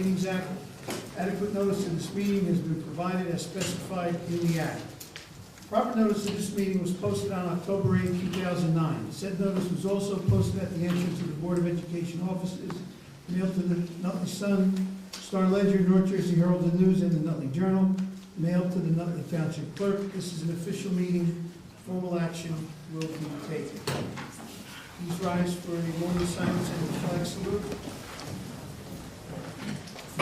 Meetings Act. Adequate notice of this meeting has been provided as specified in the Act. Proper notice of this meeting was posted on October 8, 2009. Said notice was also posted at the entrance of the Board of Education offices, mailed to the Nutley Sun, Star Ledger, North Jersey Herald and News, and the Nutley Journal, mailed to the Nutley Township Clerk. This is an official meeting. Formal action will be taken. Please rise for the morning silence and the flag salute. I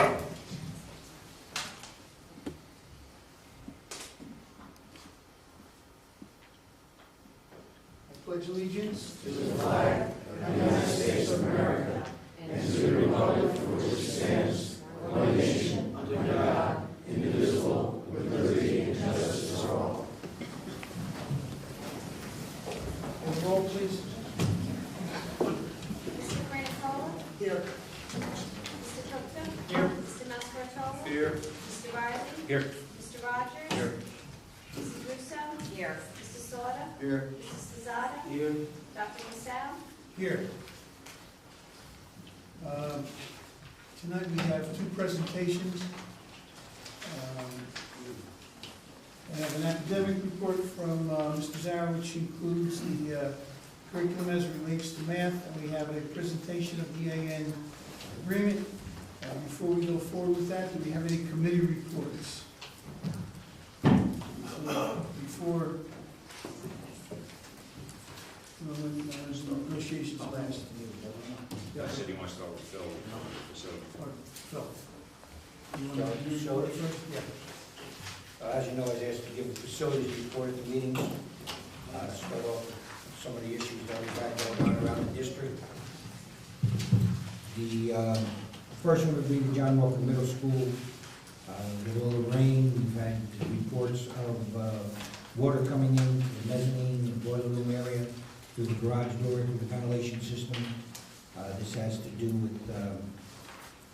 pledge allegiance to the flag of the United States of America and to the republic for which it stands, one nation, under God, indivisible, with liberty and justice for all. Roll, please. Mr. Granttola? Here. Mr. Cookton? Here. Mr. Mascarotola? Here. Mr. Riley? Here. Mr. Rogers? Here. Mrs. Russo? Here. Mr. Sauter? Here. Mrs. Stazada? Here. Dr. Masao? Here. Tonight we have two presentations. I have an academic report from Mr. Zara, which includes the curriculum as it relates to math, and we have a presentation of the EAN agreement. Before we go forward with that, do we have any committee reports? Before negotiations last. I said you want to start with Phil. Phil. You want to do short first? Yeah. As you know, I was asked to give a facilities report at the meetings. Start off with some of the issues that we've had going on around the district. The first one would be the John Walker Middle School. With all the rain, we've had reports of water coming in the mezzanine, the boiler room area, through the garage door, through the ventilation system. This has to do with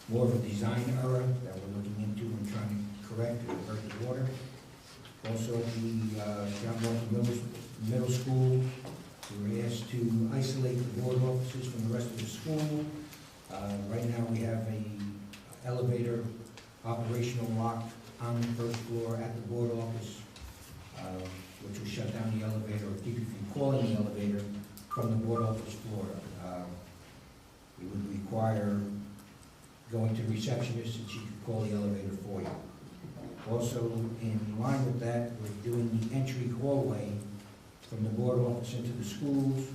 more of a design error that we're looking into and trying to correct to divert the water. Also, the John Walker Middle School, we were asked to isolate the board offices from the rest of the school. Right now, we have a elevator operational lock on the first floor at the board office, which will shut down the elevator or keep you from calling the elevator from the board office floor. It would require going to the receptionist and she could call the elevator for you. Also, in line with that, we're doing the entry hallway from the board office into the schools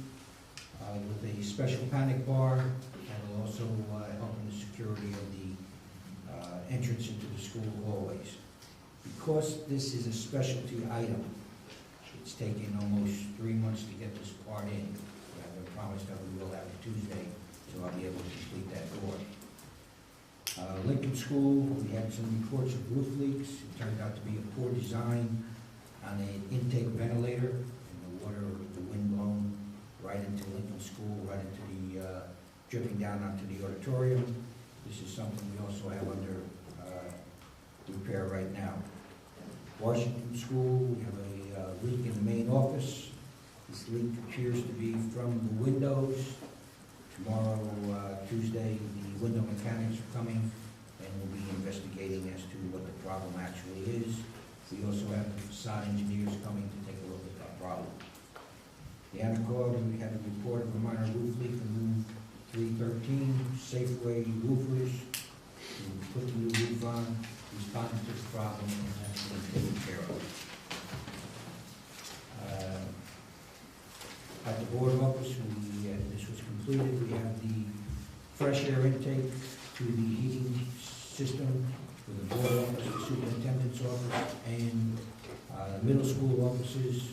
with a special panic bar that will also help in the security of the entrance into the school hallways. Because this is a specialty item, it's taken almost 3 months to get this part in. We have a promise that we will have it Tuesday, so I'll be able to complete that door. Lincoln School, we had some reports of roof leaks. It turned out to be a poor design on an intake ventilator, and the water, the wind blown right into Lincoln School, right into the, dripping down onto the auditorium. This is something we also have under repair right now. Washington School, we have a leak in the main office. This leak appears to be from the windows. Tomorrow, Tuesday, the window mechanics are coming and we'll be investigating as to what the problem actually is. We also have the facade engineers coming to take a look at that problem. The Anacorda, we had a report of a minor roof leak in room 313. Safeway roofers who put the new roof on, responded to the problem, and that's been taken care of. At the board office, this was completed. We have the fresh air intake to the heating system for the board office, the superintendent's office, and middle school offices.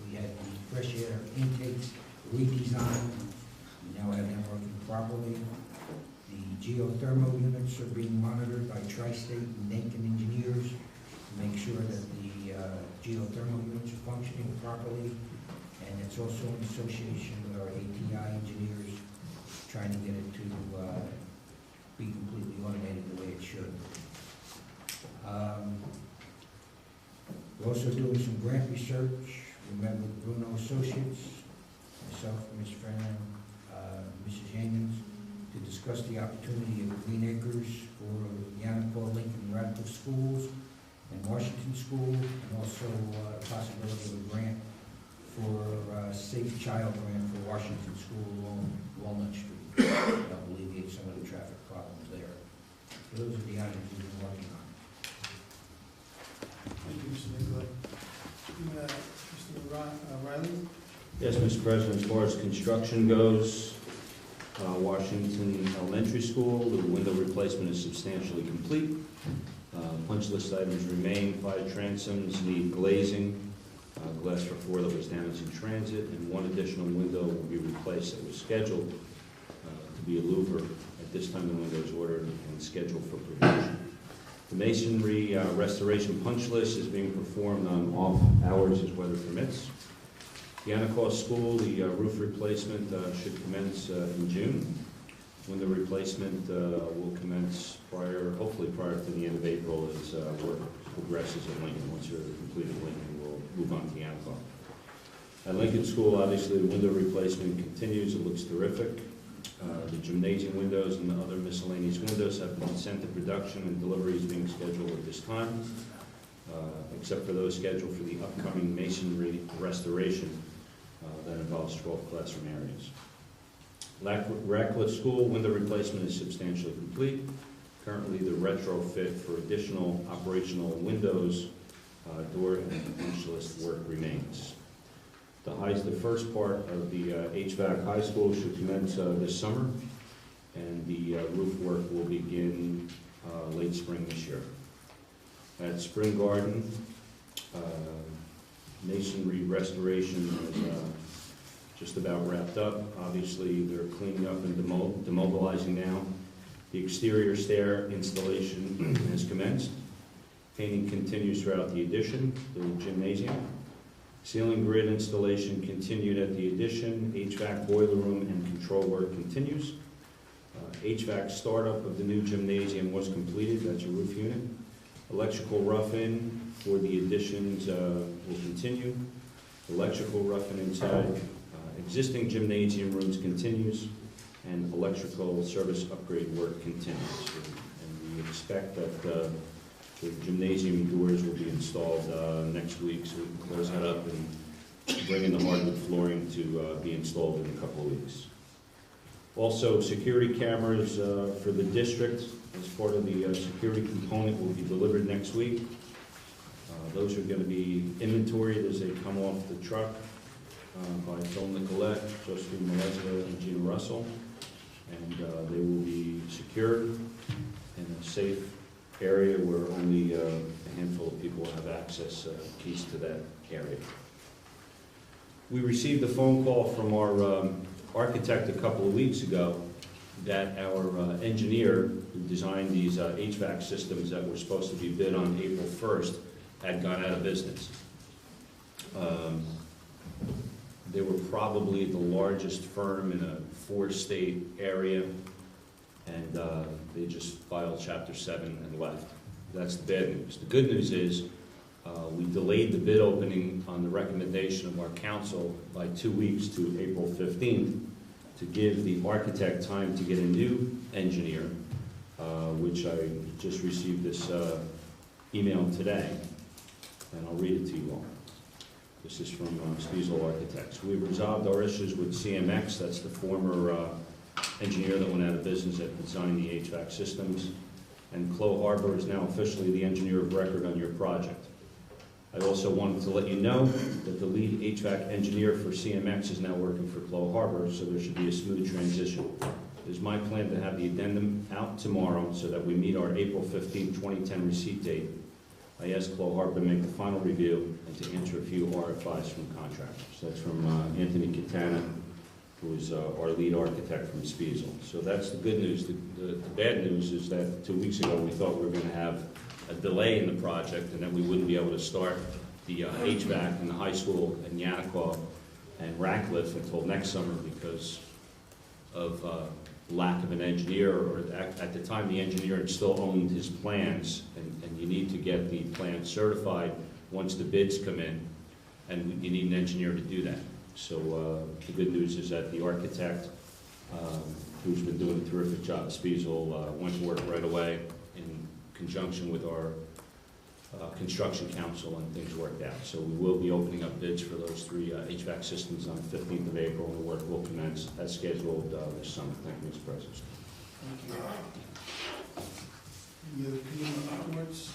We had the fresh air intakes redesigned. We now have them working properly. The geothermal units are being monitored by Tri-State and Nankin engineers to make sure that the geothermal units are functioning properly. And it's also in association with our ATI engineers trying to get it to be completely automated the way it should. We're also doing some grant research. We met with Bruno Associates, myself, Ms. Fran, Mrs. Yeamans, to discuss discuss the opportunity of Green Acres for Yanacor, Lincoln, Radcliffe schools, and Washington School, and also the possibility of a grant for Safe Child Grant for Washington School along Walnut Street. That'll alleviate some of the traffic problems there. So those are the items we've been working on. Thank you, Mr. Nicolay. Mr. Riley? Yes, Mr. President, as far as construction goes, Washington Elementary School, the window replacement is substantially complete. Punch list items remain. 5 transoms need glazing, glass for 4 that was damaged in transit, and 1 additional window will be replaced that was scheduled to be a louver. At this time, the window is ordered and scheduled for production. The masonry restoration punch list is being performed on off hours as weather permits. Yanacor School, the roof replacement should commence in June. Window replacement will commence hopefully prior to the end of April as work progresses at Lincoln. Once you're completed Lincoln, we'll move on to Yanacor. At Lincoln School, obviously, the window replacement continues. It looks terrific. The gymnasium windows and the other miscellaneous windows have been sent to production, and delivery is being scheduled at this time, except for those scheduled for the upcoming masonry restoration that involves 12 classroom areas. Radcliffe School window replacement is substantially complete. Currently, the retrofit for additional operational windows, door and punch list work remains. The first part of the HVAC high school should commence this summer, and the roof work will begin late spring this year. At Spring Garden, masonry restoration is just about wrapped up. Obviously, they're cleaning up and demobilizing now. The exterior stair installation has commenced. Painting continues throughout the addition, the gymnasium. Ceiling grid installation continued at the addition. HVAC boiler room and control work continues. HVAC startup of the new gymnasium was completed. That's a roof unit. Electrical rough-in for the additions will continue. Electrical rough-in inside existing gymnasium rooms continues, and electrical service upgrade work continues. And we expect that the gymnasium doors will be installed next week, so we can close that up and bring in the hardwood flooring to be installed in a couple of weeks. Also, security cameras for the district as part of the security component will be delivered next week. Those are going to be inventoried as they come off the truck by Phil Nicolette, Josephine Meleza, and Gina Russell, and they will be secured in a safe area where only a handful of people have access keys to that area. We received a phone call from our architect a couple of weeks ago that our engineer who designed these HVAC systems that were supposed to be bid on April 1st had gone out of business. They were probably the largest firm in a 4-state area, and they just filed Chapter 7 and left. That's the bad news. The good news is we delayed the bid opening on the recommendation of our council by 2 weeks to April 15th to give the architect time to get a new engineer, which I just received this email today, and I'll read it to you all. This is from Spiesel Architects. We've resolved our issues with CMX, that's the former engineer that went out of business that designed the HVAC systems, and Clo Harbor is now officially the engineer of record on your project. I also wanted to let you know that the lead HVAC engineer for CMX is now working for Clo Harbor, so there should be a smooth transition. It is my plan to have the addendum out tomorrow so that we meet our April 15, 2010 receipt date. I asked Clo Harbor to make the final review and to answer a few RFIs from contractors. That's from Anthony Catana, who is our lead architect from Spiesel. So that's the good news. The bad news is that 2 weeks ago we thought we were going to have a delay in the project and that we wouldn't be able to start the HVAC in the high school in Yanacor and Radcliffe until next summer because of lack of an engineer, or at the time the engineer had still owned his plans, and you need to get the plans certified once the bids come in, and you need an engineer to do that. So the good news is that the architect who's been doing a terrific job. Spiesel went to work right away in conjunction with our construction council, and things worked out. So we will be opening up bids for those 3 HVAC systems on the 15th of April, and the work will commence as scheduled this summer. Thank you, Mr. President. Thank you. Any other community reports?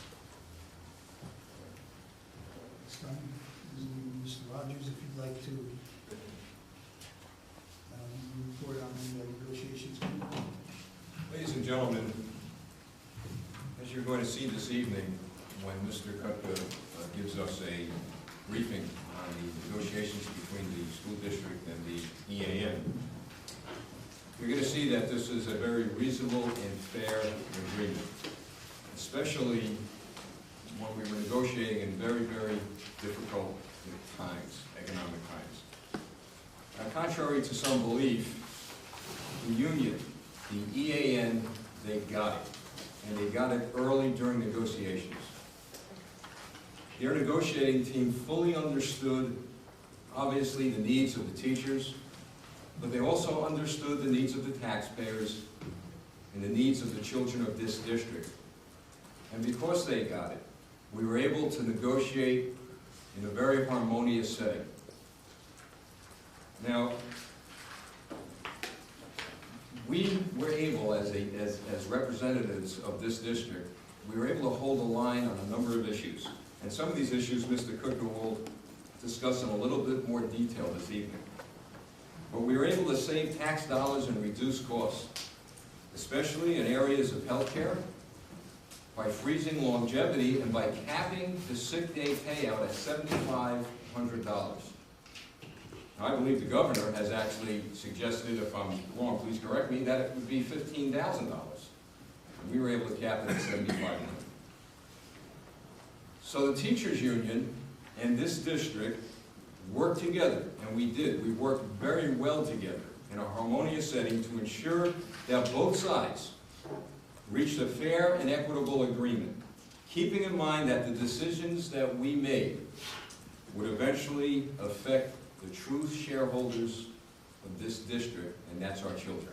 Mr. Rogers, if you'd like to report on the negotiations. Ladies and gentlemen, as you're going to see this evening, when Mr. Kutka gives us a briefing on the negotiations between the school district and the EAN, you're going to see that this is a very reasonable and fair agreement, especially when we were negotiating in very, very difficult times, economic times. Now, contrary to some belief, the union, the EAN, they got it, and they got it early during negotiations. Their negotiating team fully understood, obviously, the needs of the teachers, but they also understood the needs of the taxpayers and the needs of the children of this district. And because they got it, we were able to negotiate in a very harmonious setting. Now, we were able, as representatives of this district, we were able to hold the line on a number of issues. And some of these issues Mr. Kutka will discuss in a little bit more detail this evening. But we were able to save tax dollars and reduce costs, especially in areas of healthcare, by freezing longevity and by capping the sick day payout at $7,500. Now, I believe the governor has actually suggested, if I'm wrong, please correct me, that it would be $15,000. And we were able to cap it at $7,500. So the teachers union and this district worked together, and we did. We worked very well together in a harmonious setting to ensure that both sides reached a fair and equitable agreement, keeping in mind that the decisions that we made would eventually affect the true shareholders of this district, and that's our children.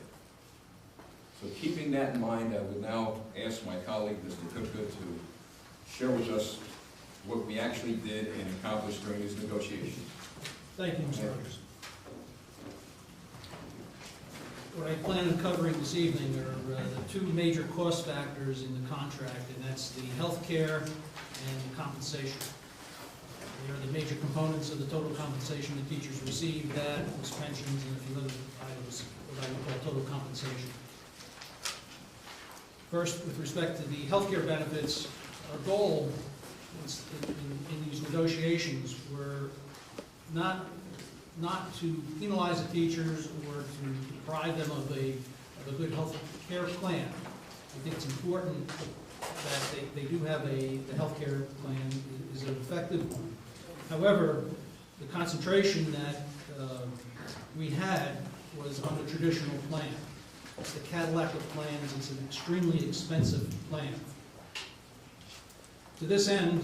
So keeping that in mind, I would now ask my colleague, Mr. Kutka, to share with us what we actually did and accomplished during these negotiations. Thank you, Mr. Rogers. What I plan on covering this evening are the 2 major cost factors in the contract, and that's the health care and the compensation. They are the major components of the total compensation the teachers receive, that, plus pensions, and a few other items, what I would call total compensation. First, with respect to the health care benefits, our goal in these negotiations were not to penalize the teachers or to deprive them of a good health care plan. I think it's important that they do have the health care plan is an effective one. However, the concentration that we had was on the traditional plan. It's the Cadillac of plans. It's an extremely expensive plan. To this end,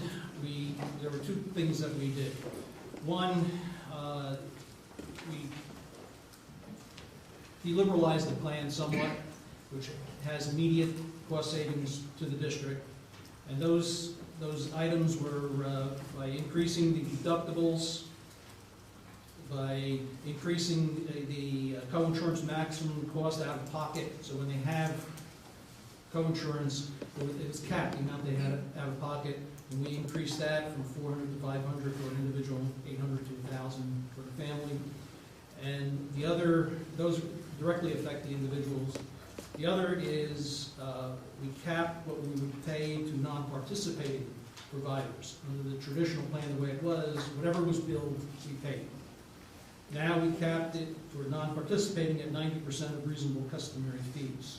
there were 2 things that we did. One, we deliberalized the plan somewhat, which has immediate cost savings to the district. And those items were by increasing the deductibles, by increasing the co-insurance maximum cost out of pocket. So when they have co-insurance, it's capped, the amount they had out of pocket, and we increased that from $400 to $500 for an individual, $800 to $1,000 for the family. And the other, those directly affect the individuals. The other is we cap what we would pay to non-participating providers. Under the traditional plan, the way it was, whatever was billed, we paid. Now we capped it for non-participating at 90% of reasonable customary fees.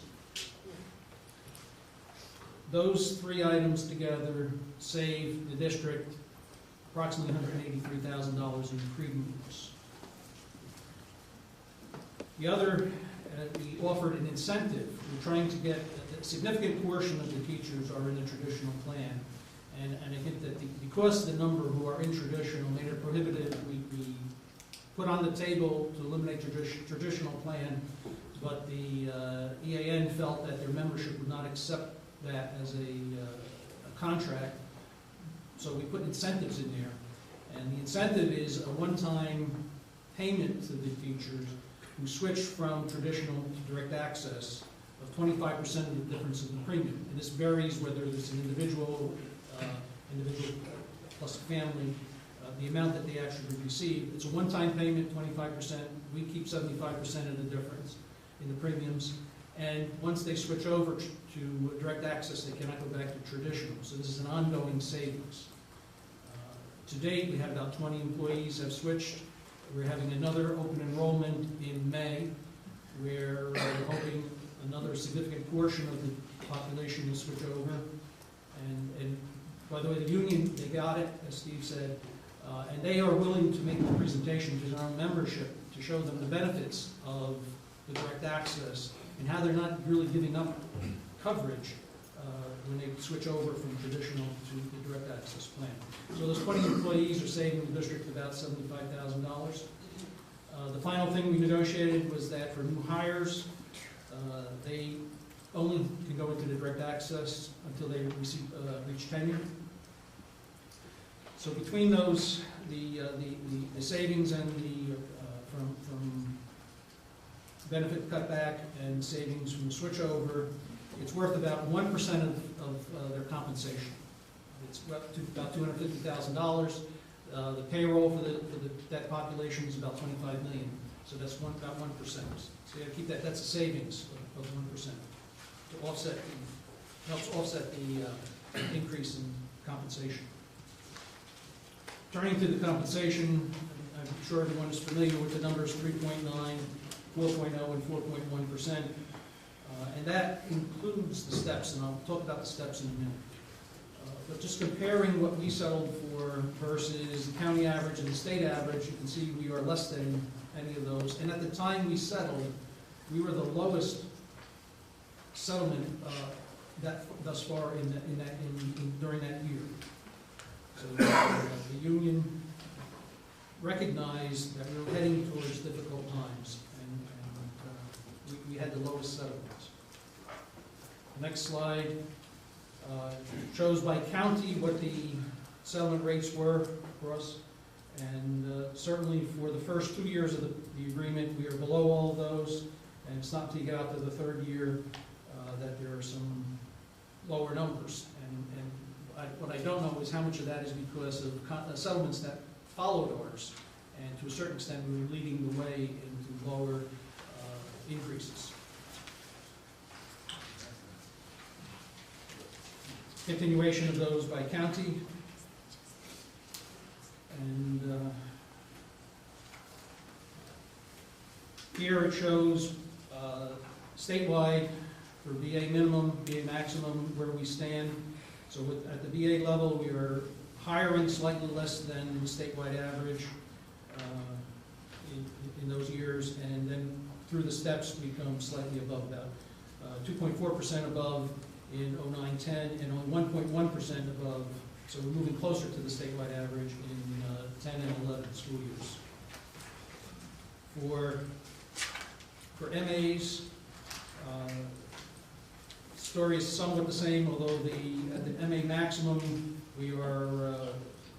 Those 3 items together saved the district approximately $183,000 in premiums. The other, we offered an incentive. We're trying to get a significant portion of the teachers are in the traditional plan. And I think that because the number who are in traditional made it prohibitive, we put on the table to eliminate traditional plan to but the EAN felt that their membership would not accept that as a contract, so we put incentives in there. And the incentive is a one-time payment to the teachers who switch from traditional to direct access of 25% of the difference in the premium. And this varies whether it's an individual plus a family, the amount that they actually receive. It's a one-time payment, 25%. We keep 75% of the difference in the premiums. And once they switch over to direct access, they cannot go back to traditional. So this is an ongoing savings. To date, we have about 20 employees have switched. We're having another open enrollment in May, where we're hoping another significant portion of the population will switch over. And by the way, the union, they got it, as Steve said, and they are willing to make the presentation to their own membership to show them the benefits of the direct access and how they're not really giving up coverage when they switch over from traditional to the direct access plan. So those 20 employees are saving the district about $75,000. The final thing we negotiated was that for new hires, they only can go into the direct access until they reach tenure. So between those, the savings and the from benefit cutback and savings from the switchover, it's worth about 1% of their compensation. It's up to about $250,000. The payroll for that population is about $25 million. So that's about 1%. So you got to keep that. That's a savings of 1% to offset, helps offset the increase in compensation. Turning to the compensation, I'm sure everyone is familiar with the numbers 3.9, 4.0, and 4.1%. And that includes the steps, and I'll talk about the steps in a minute. But just comparing what we settled for versus the county average and the state average, you can see we are less than any of those. And at the time we settled, we were the lowest settlement thus far during that year. So the union recognized that we were heading towards difficult times, and we had the lowest settlements. Next slide shows by county what the settlement rates were for us, and certainly for the first 2 years of the agreement, we are below all of those, and it's not until you get out to the third year that there are some lower numbers. And what I don't know is how much of that is because of settlements that followed ours, and to a certain extent we were leading the way into lower increases. Continuation of those by county. And here it shows statewide for VA minimum, VA maximum, where we stand. So at the VA level, we are hiring slightly less than the statewide average in those years, and then through the steps we come slightly above that, 2.4% above in 09-10, and on 1.1% above, so we're moving closer to the statewide average in 10 and 11 school years. For MAs, story is somewhat the same, although at the MA maximum we are a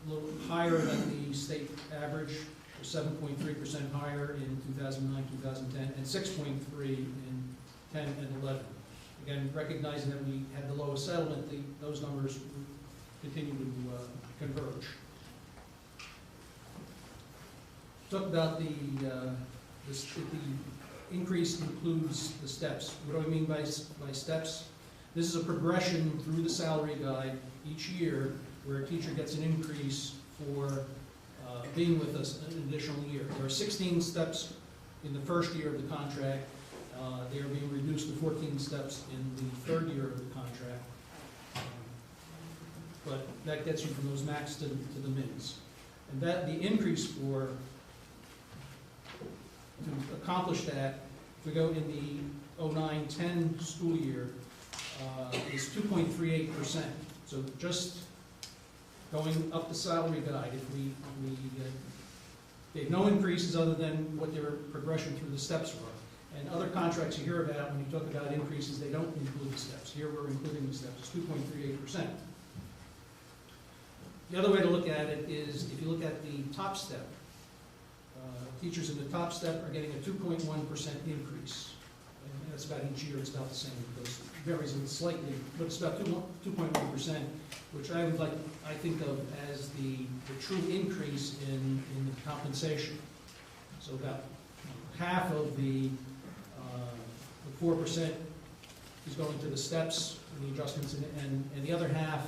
little higher than the state average, 7.3% higher in 2009-2010, and 6.3 in 10 and 11. Again, recognizing that we had the lowest settlement, those numbers continue to converge. Talk about the increase includes the steps. What do I mean by steps? This is a progression through the salary guide each year where a teacher gets an increase for being with us an additional year. There are 16 steps in the first year of the contract. They are being reduced to 14 steps in the third year of the contract. But that gets you from those max to the mins. And that the increase to accomplish that, if we go in the 09-10 school year, is 2.38%. So just going up the salary guide, if we gave no increases other than what their progression through the steps were, And other contracts you hear about, when you talk about increases, they don't include the steps. Here, we're including the steps, it's 2.38%. The other way to look at it is, if you look at the top step, teachers in the top step are getting a 2.1% increase. And that's about each year, it's about the same. It varies slightly, but it's about 2.1%, which I think of as the true increase in the compensation. So about half of the 4% is going to the steps and the adjustments, and the other half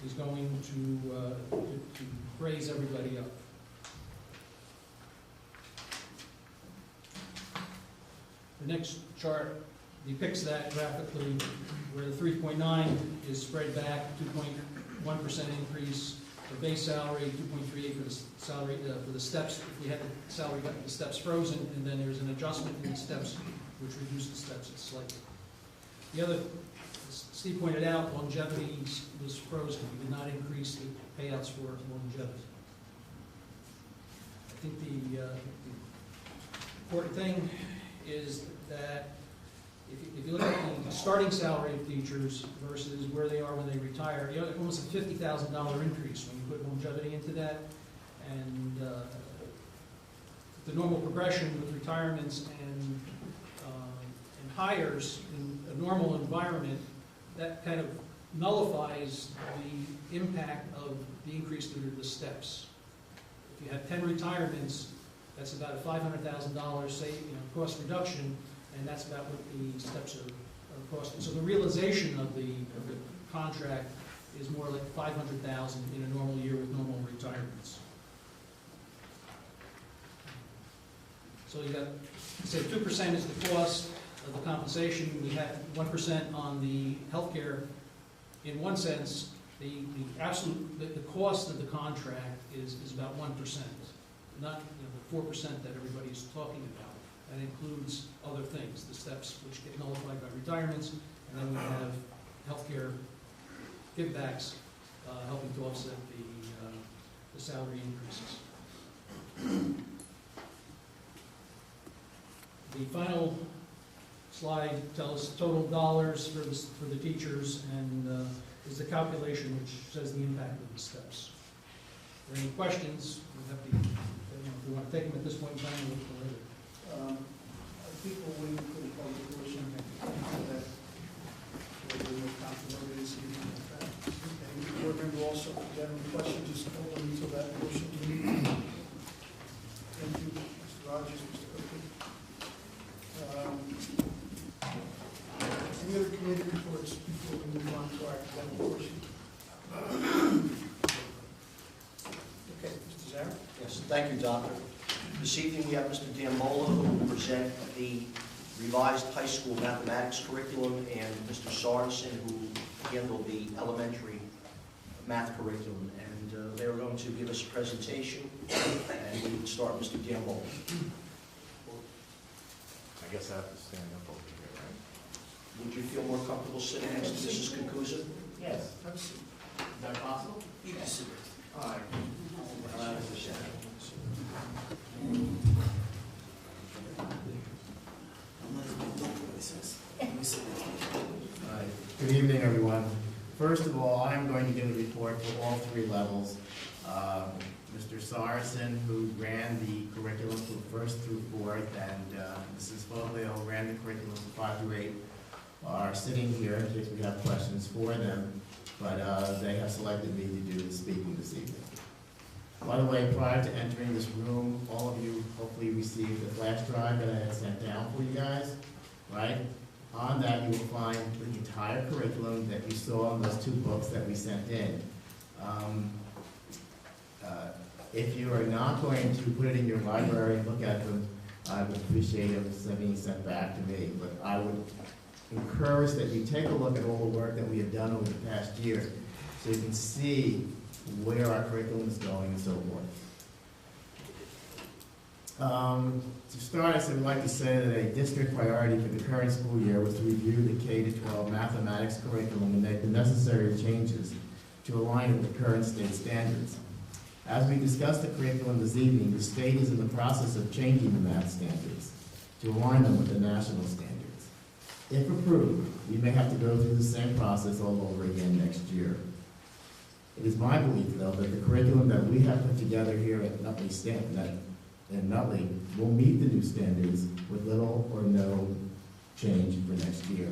is going to raise everybody up. The next chart depicts that graphically, where the 3.9 is spread back, 2.1% increase for base salary, 2.38 for the salary for the steps. If we had the salary got the steps frozen, and then there's an adjustment in the steps, which reduced the steps slightly. The other, as Steve pointed out, longevity was frozen. We did not increase the payouts for longevity. I think the important thing is that if you look at the starting salary of teachers versus where they are when they retire, you know, almost a $50,000 increase when you put longevity into that. And the normal progression with retirements and hires in a normal environment, that kind of nullifies the impact of the increase through the steps. If you have 10 retirements, that's about a $500,000 cost reduction, and that's about what the steps are costing. So the realization of the contract is more like $500,000 in a normal year with normal retirements. So you got, say, 2% is the cost of the compensation. We have 1% on the healthcare. In one sense, the cost of the contract is about 1%, not the 4% that everybody's talking about. That includes other things, the steps which get nullified by retirements, and then we have healthcare givebacks helping to offset the salary increases. The final slide tells total dollars for the teachers, and is the calculation which says the impact of the steps. Are there any questions? We'll have to, if we want to take them at this point in time, we'll look for later. I think we'll wait for the public portion that we'll move continuity this evening. Any board member also, if you have any questions, just hold them until that portion. Thank you, Mr. Rogers, Mr. Cook. Any other committee reports before we move on to our academic portion? Okay, Mr. Zarek? Yes, thank you, Doctor. This evening we have Mr. Diamola, who will present the revised high school mathematics curriculum, and Mr. Sorensen, who handled the elementary math curriculum. And they are going to give us a presentation, and we would start Mr. Diamola. I guess I have to stand up over here, right? Would you feel more comfortable sitting next to Mrs. Kukuza? Yes. Have a seat. Is that possible? Yes. All right. Good evening, everyone. First of all, I'm going to give a report for all three levels. Mr. Sorensen, who ran the curriculum from first through fourth, and Mrs. Foglio, who ran the curriculum from 5 through 8, are sitting here in case we have questions for them, but they have selected me to do the speaking this evening. By the way, prior to entering this room, all of you hopefully received the flash drive that I had sent down for you guys, right? On that, you will find the entire curriculum that you saw in those 2 books that we sent in. If you are not going to put it in your library and look at them, I would appreciate it being sent back to me. But I would encourage that you take a look at all the work that we have done over the past year, so you can see where our curriculum is going and so forth. To start, I would like to say that a district priority for the current school year was to review the K-12 mathematics curriculum and make the necessary changes to align with the current state standards. As we discussed the curriculum this evening, the state is in the process of changing the math standards. to align them with the national standards. If approved, we may have to go through the same process all over again next year. It is my belief, though, that the curriculum that we have put together here at Nutley in Nutley will meet the new standards with little or no change for next year.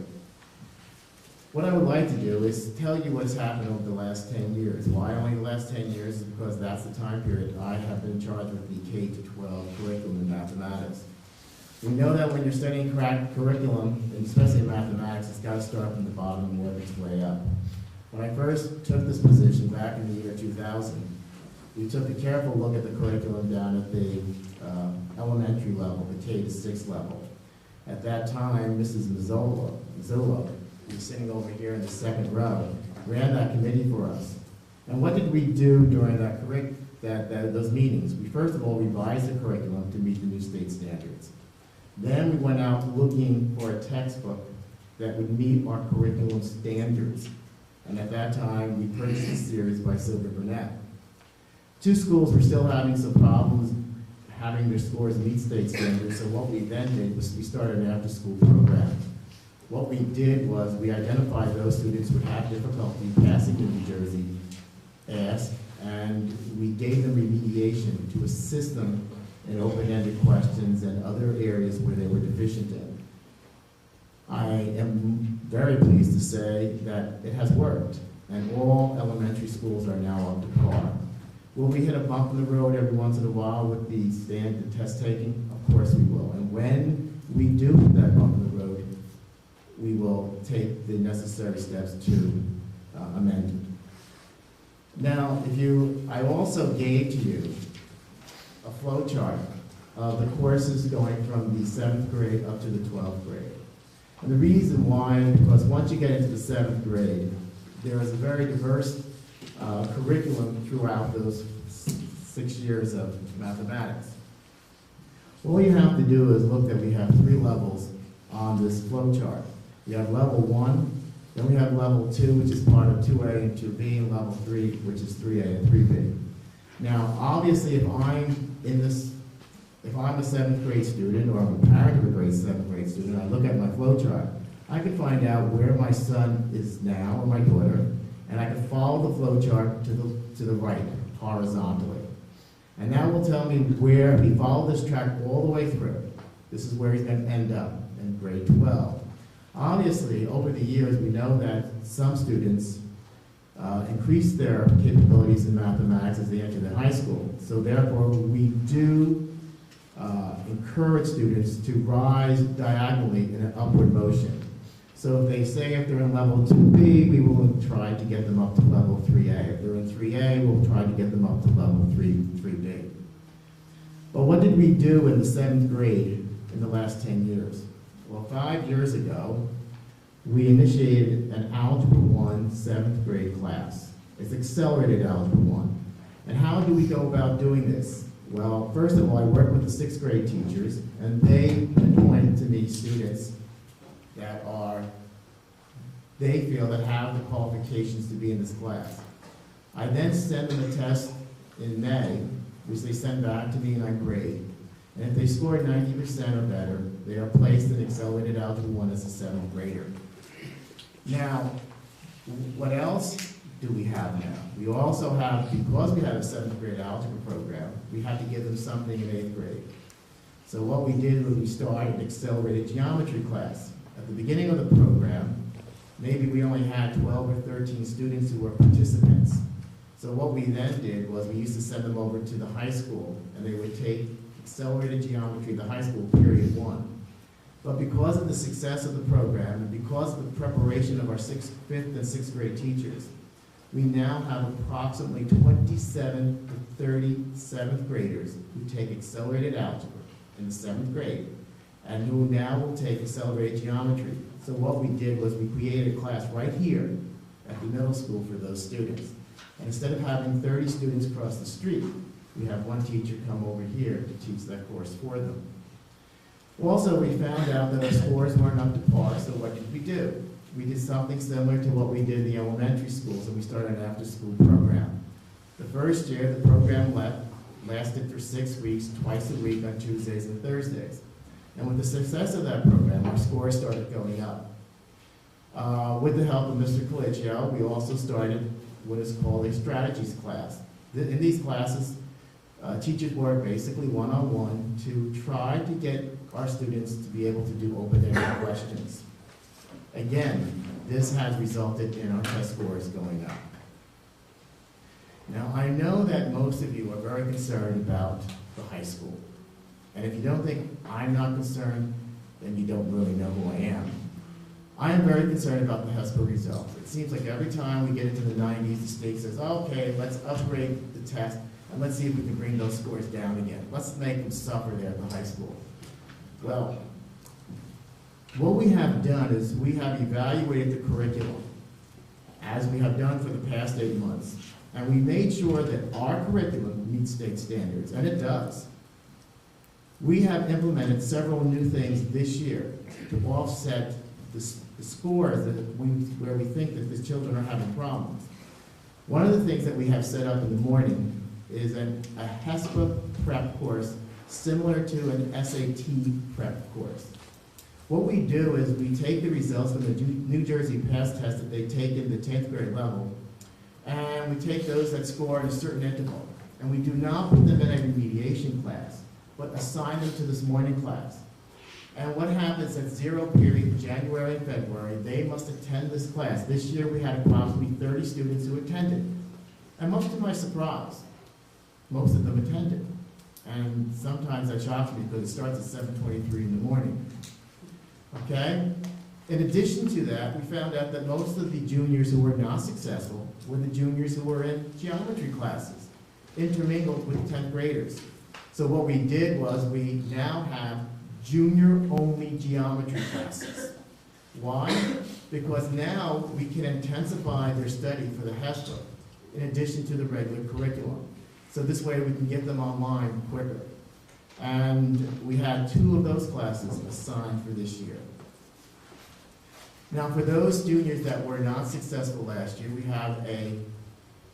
What I would like to do is tell you what's happened over the last 10 years. Why only the last 10 years? Is because that's the time period I have been charged with the K-12 curriculum in mathematics. We know that when you're studying curriculum, and especially in mathematics, it's got to start from the bottom and work its way up. When I first took this position back in the year 2000, we took a careful look at the curriculum down at the elementary level, the K-6 level. At that time, Mrs. Mazzolo, who's sitting over here in the second row, ran that committee for us. And what did we do during those meetings? We first of all revised the curriculum to meet the new state standards. Then we went out looking for a textbook that would meet our curriculum standards. And at that time, we purchased a series by Silver Burnett. Two schools were still having some problems having their scores meet state standards, so what we then did was we started an after-school program. What we did was we identified those students who would have difficulty passing the New Jersey ask, and we gave them remediation to assist them in open-ended questions and other areas where they were deficient in. I am very pleased to say that it has worked, and all elementary schools are now up to par. Will we hit a bump in the road every once in a while with the test taking? Of course we will. And when we do hit that bump in the road, we will take the necessary steps to amend it. Now, I also gave to you a flow chart of the courses going from the 7th grade up to the 12th grade. And the reason why is because once you get into the 7th grade, there is a very diverse curriculum throughout those 6 years of mathematics. All you have to do is look that we have 3 levels on this flow chart. We have level 1, then we have level 2, which is part of 2A and 2B, and level 3, which is 3A and 3B. Now, obviously, if I'm a 7th grade student, or I'm a parent of a 7th grade student, I look at my flow chart, I can find out where my son is now, or my daughter, and I can follow the flow chart to the right, horizontally. And that will tell me where, if he followed this track all the way through, this is where he's going to end up in grade 12. Obviously, over the years, we know that some students increase their capabilities in mathematics as they enter the high school. So therefore, we do encourage students to rise diagonally in an upward motion. So if they say if they're in level 2B, we will try to get them up to level 3A. If they're in 3A, we'll try to get them up to level 3B. But what did we do in the 7th grade in the last 10 years? Well, 5 years ago, we initiated an Algebra 1 7th grade class. It's accelerated Algebra 1. And how do we go about doing this? Well, first of all, I work with the 6th grade teachers, and they point to me students that they feel that have the qualifications to be in this class. I then send them a test in May, which they send back to me and I grade. And if they score 90% or better, they are placed in Accelerated Algebra 1 as a 7th grader. Now, what else do we have now? We also have, because we have a 7th grade algebra program, we had to give them something in 8th grade. So what we did was we started an accelerated geometry class. At the beginning of the program, maybe we only had 12 or 13 students who were participants. So what we then did was we used to send them over to the high school, and they would take accelerated geometry, the high school, period 1. But because of the success of the program, and because of the preparation of our 5th and 6th grade teachers, we now have approximately 27 to 30 7th graders who take accelerated algebra in the 7th grade, and who now will take accelerated geometry. So what we did was we created a class right here at the middle school for those students. And instead of having 30 students across the street, we have one teacher come over here to teach that course for them. Also, we found out that our scores weren't up to par, so what did we do? We did something similar to what we did in the elementary schools, and we started an after-school program. The first year, the program lasted for 6 weeks, twice a week on Tuesdays and Thursdays. And with the success of that program, our scores started going up. With the help of Mr. Colicchio, we also started what is called a strategies class. In these classes, teachers work basically one-on-one to try to get our students to be able to do open-ended questions. Again, this has resulted in our test scores going up. Now, I know that most of you are very concerned about the high school. And if you don't think I'm not concerned, then you don't really know who I am. I am very concerned about the high school results. It seems like every time we get into the 90s, the state says, okay, let's upgrade the test, and let's see if we can bring those scores down again. Let's make them suffer there at the high school. Well, what we have done is we have evaluated the curriculum, as we have done for the past 8 months, and we made sure that our curriculum meets state standards, and it does. We have implemented several new things this year to offset the scores where we think that the children are having problems. One of the things that we have set up in the morning is a HESPA prep course similar to an SAT prep course. What we do is we take the results from the New Jersey PASS test that they take in the 10th grade level, and we take those that score in a certain interval, and we do not put them in a remediation class, but assign them to this morning class. And what happens at 0 period, January and February, they must attend this class. This year we had approximately 30 students who attended. And much to my surprise, most of them attended. And sometimes that shocks me because it starts at 7:23 in the morning. Okay? In addition to that, we found out that most of the juniors who were not successful were the juniors who were in geometry classes, intermingled with 10th graders. So what we did was we now have junior-only geometry classes. Why? Because now we can intensify their study for the HESPA in addition to the regular curriculum. So this way we can get them online quicker. And we had 2 of those classes assigned for this year. Now for those juniors that were not successful last year, we have a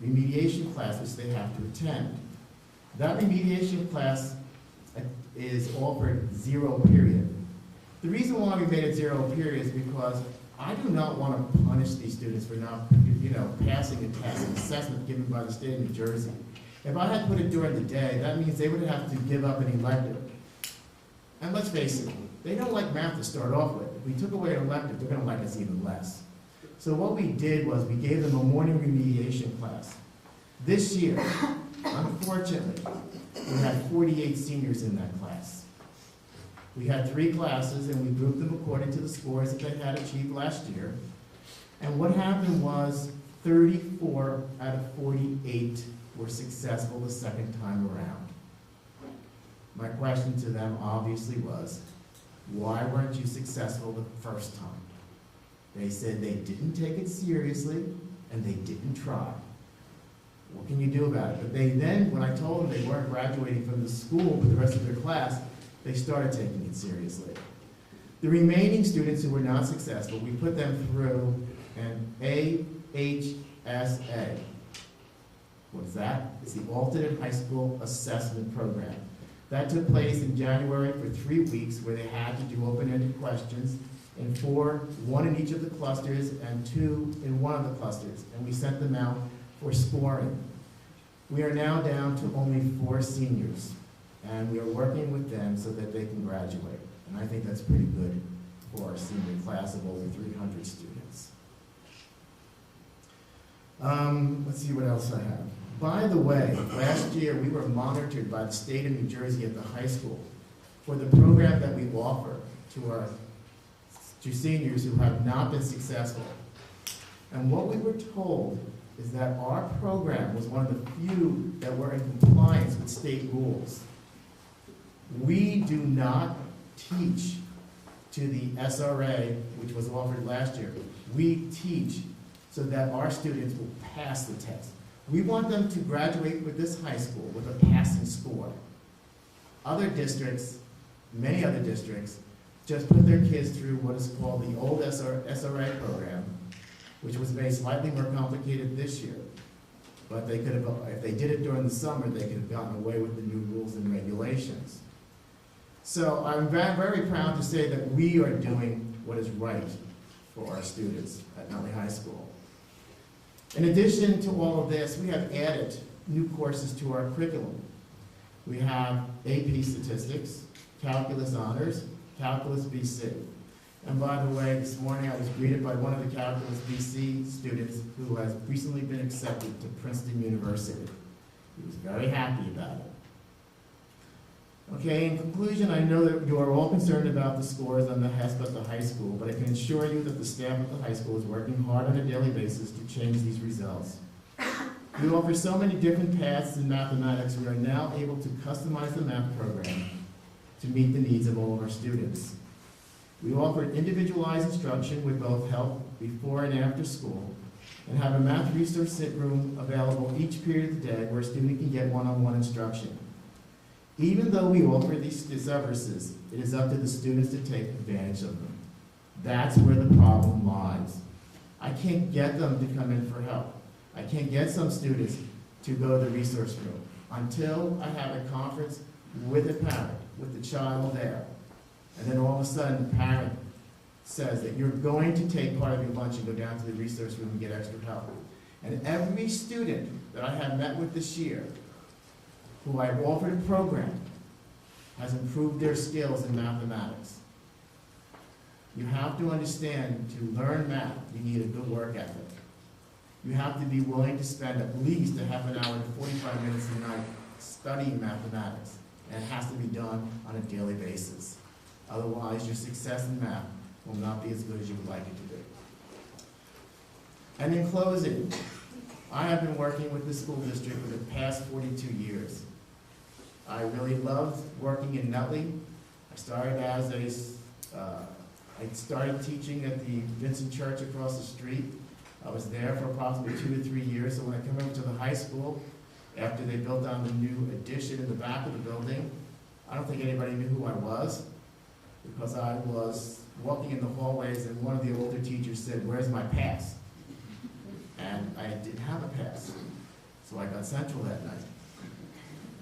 remediation class which they have to attend. That remediation class is offered 0 period. The reason why we made it 0 period is because I do not want to punish these students for not, passing a test, an assessment given by the state of New Jersey. If I had put it during the day, that means they would have to give up an elective. And let's face it, they don't like math to start off with. If we took away an elective, they're going to like us even less. So what we did was we gave them a morning remediation class. This year, unfortunately, we had 48 seniors in that class. We had 3 classes, and we grouped them according to the scores that they had achieved last year. And what happened was 34 out of 48 were successful the second time around. My question to them obviously was, why weren't you successful the first time? They said they didn't take it seriously, and they didn't try. What can you do about it? But they then, when I told them they weren't graduating from the school with the rest of their class, they started taking it seriously. The remaining students who were not successful, we put them through an AHSA. What's that? It's the Alternate High School Assessment Program. That took place in January for 3 weeks, where they had to do open-ended questions in 4, 1 in each of the clusters and 2 in one of the clusters. And we sent them out for scoring. We are now down to only 4 seniors, and we are working with them so that they can graduate. And I think that's pretty good for our senior class of over 300 students. Let's see what else I have. By the way, last year we were monitored by the state of New Jersey at the high school for the program that we offer to seniors who have not been successful. And what we were told is that our program was one of the few that were in compliance with state rules. We do not teach to the SRA, which was offered last year. We teach so that our students will pass the test. We want them to graduate with this high school with a passing score. Other districts, many other districts, just put their kids through what is called the old SRA program, which was made slightly more complicated this year. But they could have, if they did it during the summer, they could have gotten away with the new rules and regulations. So I'm very proud to say that we are doing what is right for our students at Nutley High School. In addition to all of this, we have added new courses to our curriculum. We have AP Statistics, Calculus Honors, Calculus BC. And by the way, this morning I was greeted by one of the Calculus BC students who has recently been accepted to Princeton University. He was very happy about it. Okay, in conclusion, I know that you are all concerned about the scores on the HESP at the high school, but I can assure you that the staff at the high school is working hard on a daily basis to change these results. We offer so many different paths in mathematics, we are now able to customize the math program to meet the needs of all of our students. We offer individualized instruction with both help before and after school, and have a math resource room available each period of the day where a student can get one-on-one instruction. Even though we offer these services, it is up to the students to take advantage of them. That's where the problem lies. I can't get them to come in for help. I can't get some students to go to the resource room until I have a conference with a parent, with the child there. And then all of a sudden, the parent says that you're going to take part of your lunch and go down to the resource room and get extra help. And every student that I have met with this year, who I've offered a program, has improved their skills in mathematics. You have to understand, to learn math, you need a good work ethic. You have to be willing to spend at least a half an hour to 45 minutes a night studying mathematics, and it has to be done on a daily basis. Otherwise, your success in math will not be as good as you would like it to be. And in closing, I have been working with the school district for the past 42 years. I really loved working in Nutley. I started I started teaching at the Vincent Church across the street. I was there for approximately 2 to 3 years. So when I came over to the high school, after they built on the new addition in the back of the building, I don't think anybody knew who I was, because I was walking in the hallways and one of the older teachers said, "Where's my pass?" And I didn't have a pass. So I got Central that night.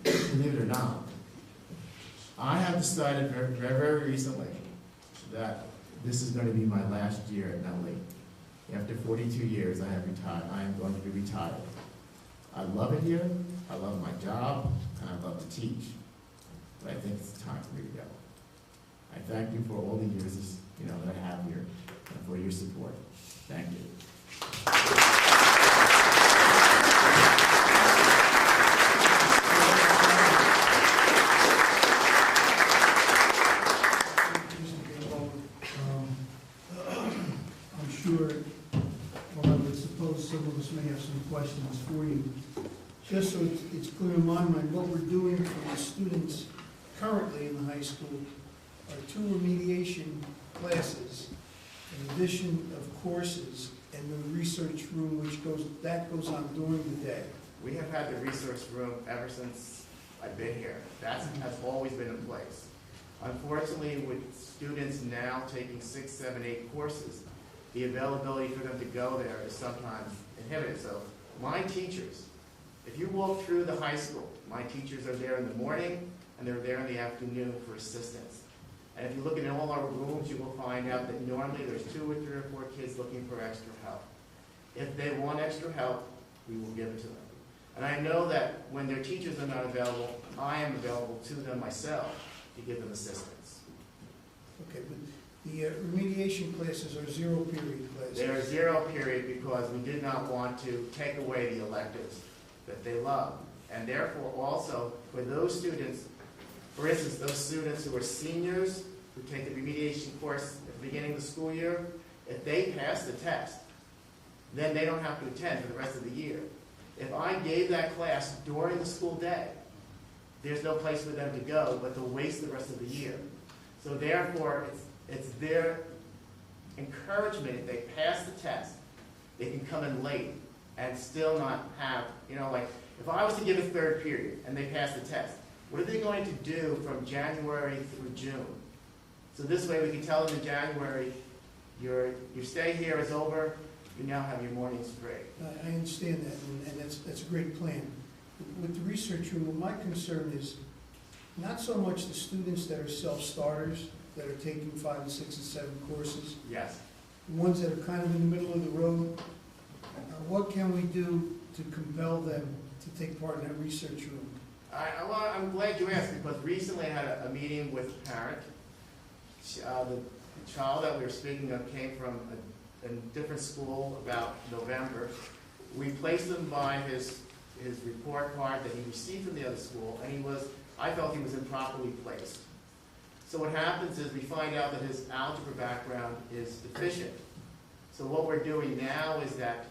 Believe it or not, I have decided very recently that this is going to be my last year at Nutley. After 42 years, I have retired. I am going to be retired. I love it here, I love my job, and I love to teach. But I think it's time for me to go. I thank you for all the years that I have here and for your support. Thank you. I'm sure, well, I would suppose some of us may have some questions for you. Just so it's clear in my mind, what we're doing for the students currently in the high school are 2 remediation classes, in addition of courses, and the research room, which goes on during the day. We have had the resource room ever since I've been here. That has always been in place. Unfortunately, with students now taking 6, 7, 8 courses, the availability for them to go there is sometimes inhibited. So my teachers, if you walk through the high school, my teachers are there in the morning and they're there in the afternoon for assistance. And if you look in all our rooms, you will find out that normally there's 2 or 3 or 4 kids looking for extra help. If they want extra help, we will give it to them. And I know that when their teachers are not available, I am available to them myself to give them assistance. Okay, but the remediation classes are 0 period classes. They are 0 period because we did not want to take away the electives that they love. And therefore also for those students, for instance, those students who are seniors who take the remediation course at the beginning of the school year, if they pass the test, then they don't have to attend for the rest of the year. If I gave that class during the school day, there's no place for them to go but to waste the rest of the year. So therefore, it's their encouragement, if they pass the test, they can come in late and still not have, like, if I was to give a 3rd period and they pass the test, what are they going to do from January through June? So this way we can tell them in January, your stay here is over, you now have your mornings free. I understand that, and that's a great plan. With the research room, my concern is not so much the students that are self-starters, that are taking 5 and 6 and 7 courses, Yes. the ones that are kind of in the middle of the road. What can we do to compel them to take part in that research room? Well, I'm glad you asked, because recently I had a meeting with a parent. The child that we were speaking of came from a different school about November. We placed him by his report card that he received from the other school, and I felt he was improperly placed. So what happens is we find out that his algebra background is deficient. So what we're doing now is that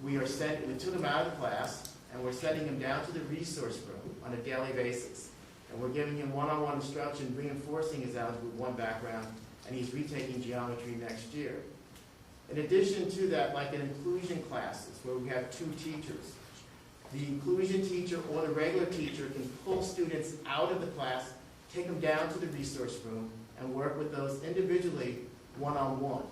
we took him out of the class, and we're sending him down to the resource room on a daily basis. And we're giving him one-on-one instruction, reinforcing his Algebra 1 background, and he's retaking geometry next year. In addition to that, like in inclusion classes, where we have 2 teachers, the inclusion teacher or the regular teacher can pull students out of the class, take them down to the resource room, and work with those individually one-on-one.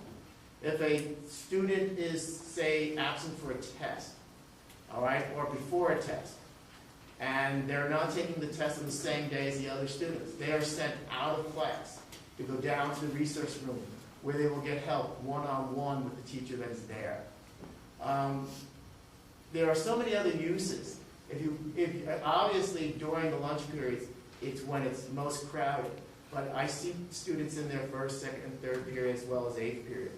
If a student is, say, absent for a test, all right, or before a test, and they're not taking the test on the same day as the other students, they are sent out of class to go down to the resource room where they will get help one-on-one with the teacher that is there. There are so many other uses. Obviously, during the lunch periods, it's when it's most crowded. But I see students in their first, second, and third period as well as 8th period.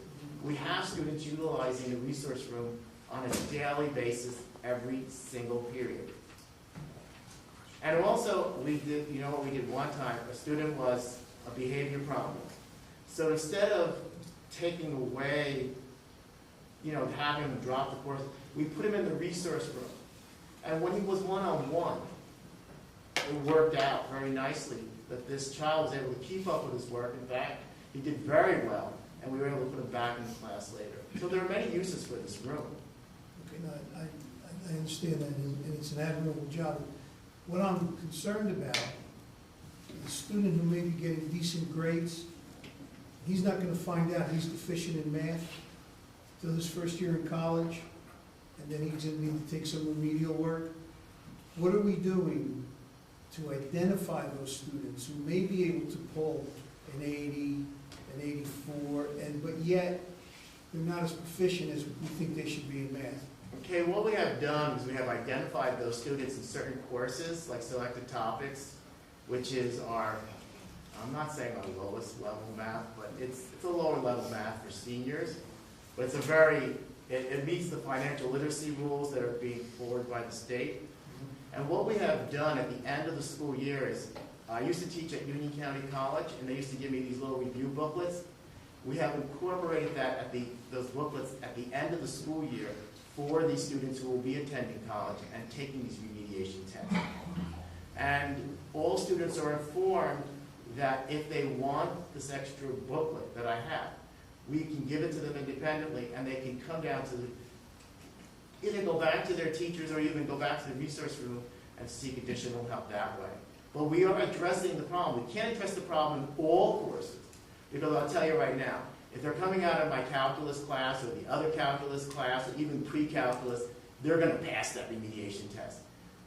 We have students utilizing the resource room on a daily basis every single period. And also, we did, what we did one time, a student was a behavior problem. So instead of taking away, having him drop the course, we put him in the resource room. And when he was one-on-one, it worked out very nicely that this child was able to keep up with his work. In fact, he did very well, and we were able to put him back in the class later. So there are many uses for this room. Okay, no, I understand that, and it's an admirable job. What I'm concerned about, the student who may be getting decent grades, he's not going to find out he's deficient in math till his first year in college, and then he's going to need to take some remedial work. What are we doing to identify those students who may be able to pull an 80, an 84, but yet they're not as proficient as we think they should be in math? Okay, what we have done is we have identified those students in certain courses, like selected topics, which is I'm not saying our lowest level math, but it's a lower level math for seniors. But it meets the financial literacy rules that are being forwarded by the state. And what we have done at the end of the school year is, I used to teach at Union County College, and they used to give me these little review booklets. We have incorporated those booklets at the end of the school year for these students who will be attending college and taking these remediation tests. And all students are informed that if they want this extra booklet that I have, we can give it to them independently, and they can come down to either go back to their teachers or even go back to the resource room and seek additional help that way. But we are addressing the problem. We can't address the problem in all courses, because I'll tell you right now, if they're coming out of my calculus class or the other calculus class or even pre-calculus, they're going to pass that remediation test.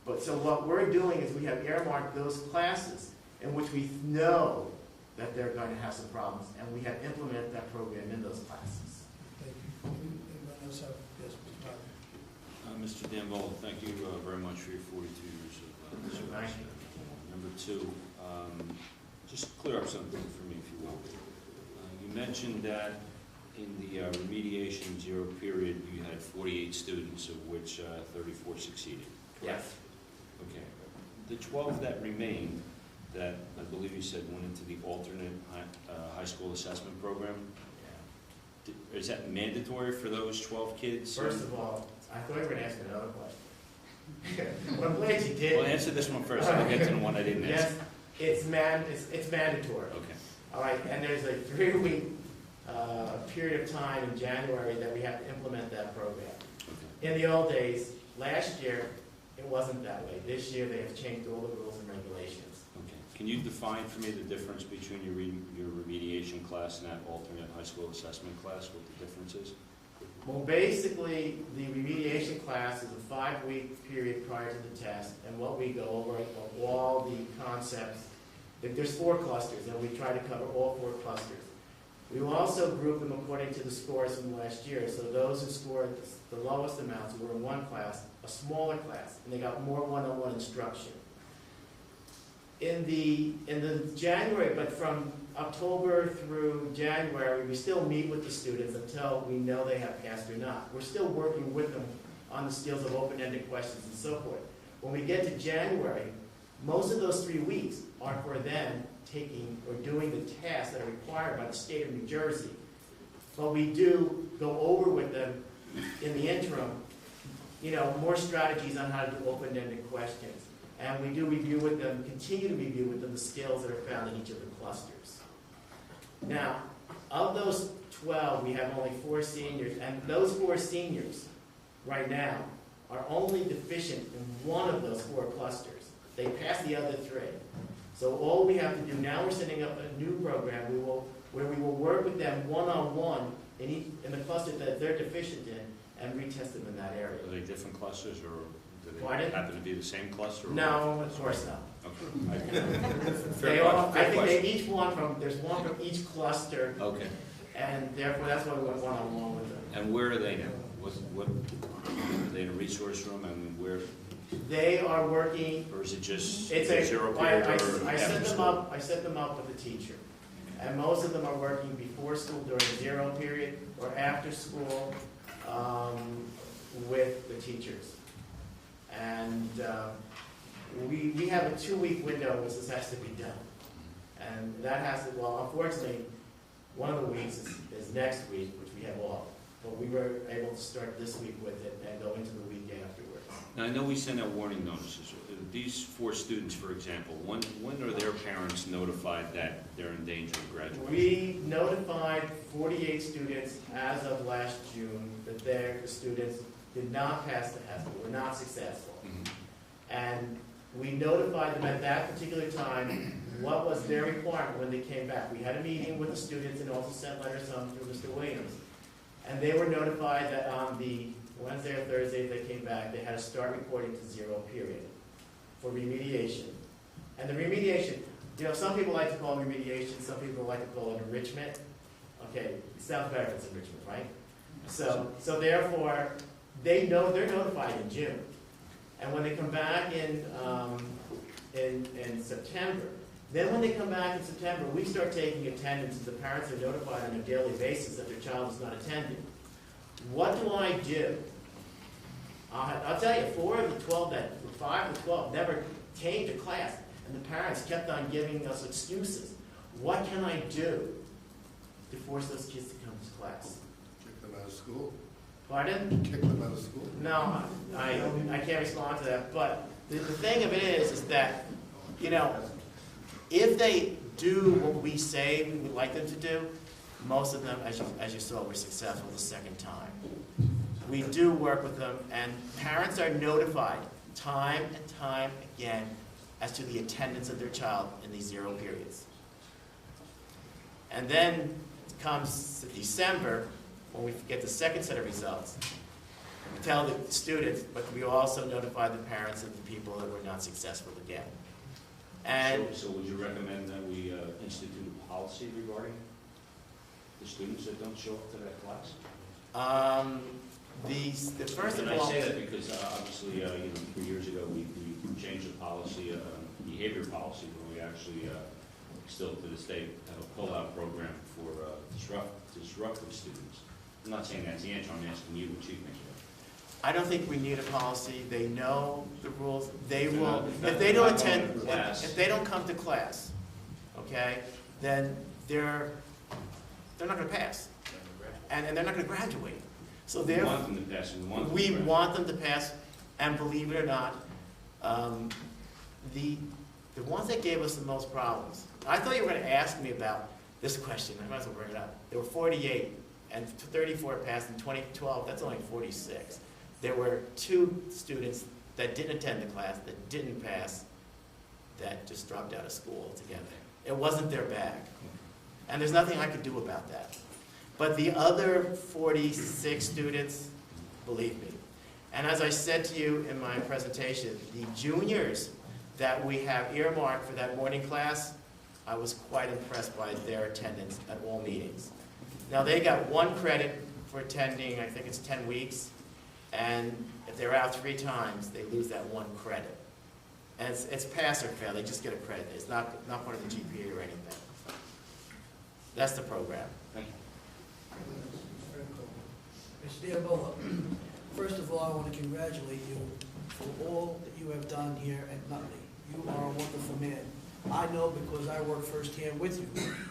But so what we're doing is we have earmarked those classes in which we know that they're going to have some problems, and we have implemented that program in those classes. Thank you. Anyone else have? Yes, Mr. Bobby. Mr. Danvolo, thank you very much for your 42 years of service. Thank you. Number 2, just clear up something for me, if you will. You mentioned that in the remediation 0 period, you had 48 students, of which 34 succeeded. Correct? Yes. Okay. The 12 that remained, that I believe you said went into the alternate high school assessment program, is that mandatory for those 12 kids? First of all, I thought you were going to ask another question. Well, I'm glad you did. Well, answer this one first, I'll get to the one I didn't ask. Yes, it's mandatory. Okay. All right, and there's a 3-week period of time in January that we have to implement that program. Okay. In the old days, last year, it wasn't that way. This year, they have changed all the rules and regulations. Okay. Can you define for me the difference between your remediation class and that alternate high school assessment class, what the difference is? Well, basically, the remediation class is a 5-week period prior to the test, and what we go over are all the concepts There's 4 clusters, and we try to cover all 4 clusters. We will also group them according to the scores from last year. So those who scored the lowest amounts were in one class, a smaller class, and they got more one-on-one instruction. In the January, but from October through January, we still meet with the students until we know they have passed or not. We're still working with them on the skills of open-ended questions and so forth. When we get to January, most of those 3 weeks are for them taking or doing the tasks that are required by the state of New Jersey. But we do go over with them in the interim, more strategies on how to do open-ended questions. And we do review with them, continue to review with them the skills that are found in each of the clusters. Now, of those 12, we have only 4 seniors, and those 4 seniors right now are only deficient in one of those 4 clusters. They passed the other 3. So all we have to do now, we're setting up a new program where we will work with them one-on-one in the cluster that they're deficient in and retest them in that area. Are they different clusters, or do they Pardon? happen to be the same cluster? or- No, of course not. Okay. I think they each there's one from each cluster, Okay. and therefore that's why we went one-on-one with them. And where are they now? What, are they in a resource room, and where, They are working, or is it just it's zero period or I set after them school? up, I set them up with a teacher. And most of them are working before school during the 0 period or after school with the teachers. And we have a 2-week window in which this has to be done. And that has to, well, unfortunately, one of the weeks is next week, which we have off. But we were able to start this week with it and go into the week afterwards. Now, I know we send out warning notices. These 4 students, for example, when are their parents notified that they're in danger of graduation? We notified 48 students as of last June that their students did not pass the test, were not successful. Mhm. And we notified them at that particular time what was their requirement when they came back. We had a meeting with the students and also sent letters home through Mr. Williams. And they were notified that on the Wednesday or Thursday they came back, they had to start reporting to 0 period for remediation. And the remediation, some people like to call it remediation, some people like to call it enrichment. Okay, it sounds better if it's enrichment, right? So therefore, they're notified in June. And when they come back in September, then when they come back in September, we start taking attendance, and the parents are notified on a daily basis that their child is not attending. What do I do? I'll tell you, 5 of the 12 never came to class, and the parents kept on giving us excuses. What can I do to force those kids to come to class? Kick them out of school. Pardon? Kick them out of school. No, I can't respond to that. But the thing of it is that, if they do what we say we would like them to do, most of them, as you saw, were successful the second time. We do work with them, and parents are notified time and time again as to the attendance of their child in these 0 periods. And then comes December, when we get the second set of results, we tell the students, but we also notify the parents of the people that were not successful again. And So would you recommend that we institute a policy regarding the students that don't show up to that class? the first of And I all, say that because obviously, 3 years ago, we changed the policy, behavior policy, where we actually still to this day have a pull-out program for disruptive students. I'm not saying that's the answer, I'm asking you, what you think. I don't think we need a policy. They know the rules. They If they're will, not- if they don't if they're not attend, going to class. if they don't come to class, okay, then they're not going to pass, and they're not going to graduate. So We they're, want them to pass, and we want them to we graduate. want them to pass, and believe it or not, the ones that gave us the most problems. I thought you were going to ask me about this question. I might as well bring it up. There were 48, and 34 passed in 2012. That's only 46. There were 2 students that didn't attend the class, that didn't pass, that just dropped out of school altogether. It wasn't their bag. And there's nothing I could do about that. But the other 46 students, believe me. And as I said to you in my presentation, the juniors that we have earmarked for that morning class I was quite impressed by their attendance at all meetings. Now, they got 1 credit for attending, I think it's 10 weeks, and if they're out 3 times, they lose that 1 credit. And it's pass or fail, they just get a credit. It's not part of the GPA or anything. That's the program. Thank you. Mr. Diabolo, first of all, I want to congratulate you for all that you have done here at Nutley. You are a wonderful man. I know because I worked firsthand with you.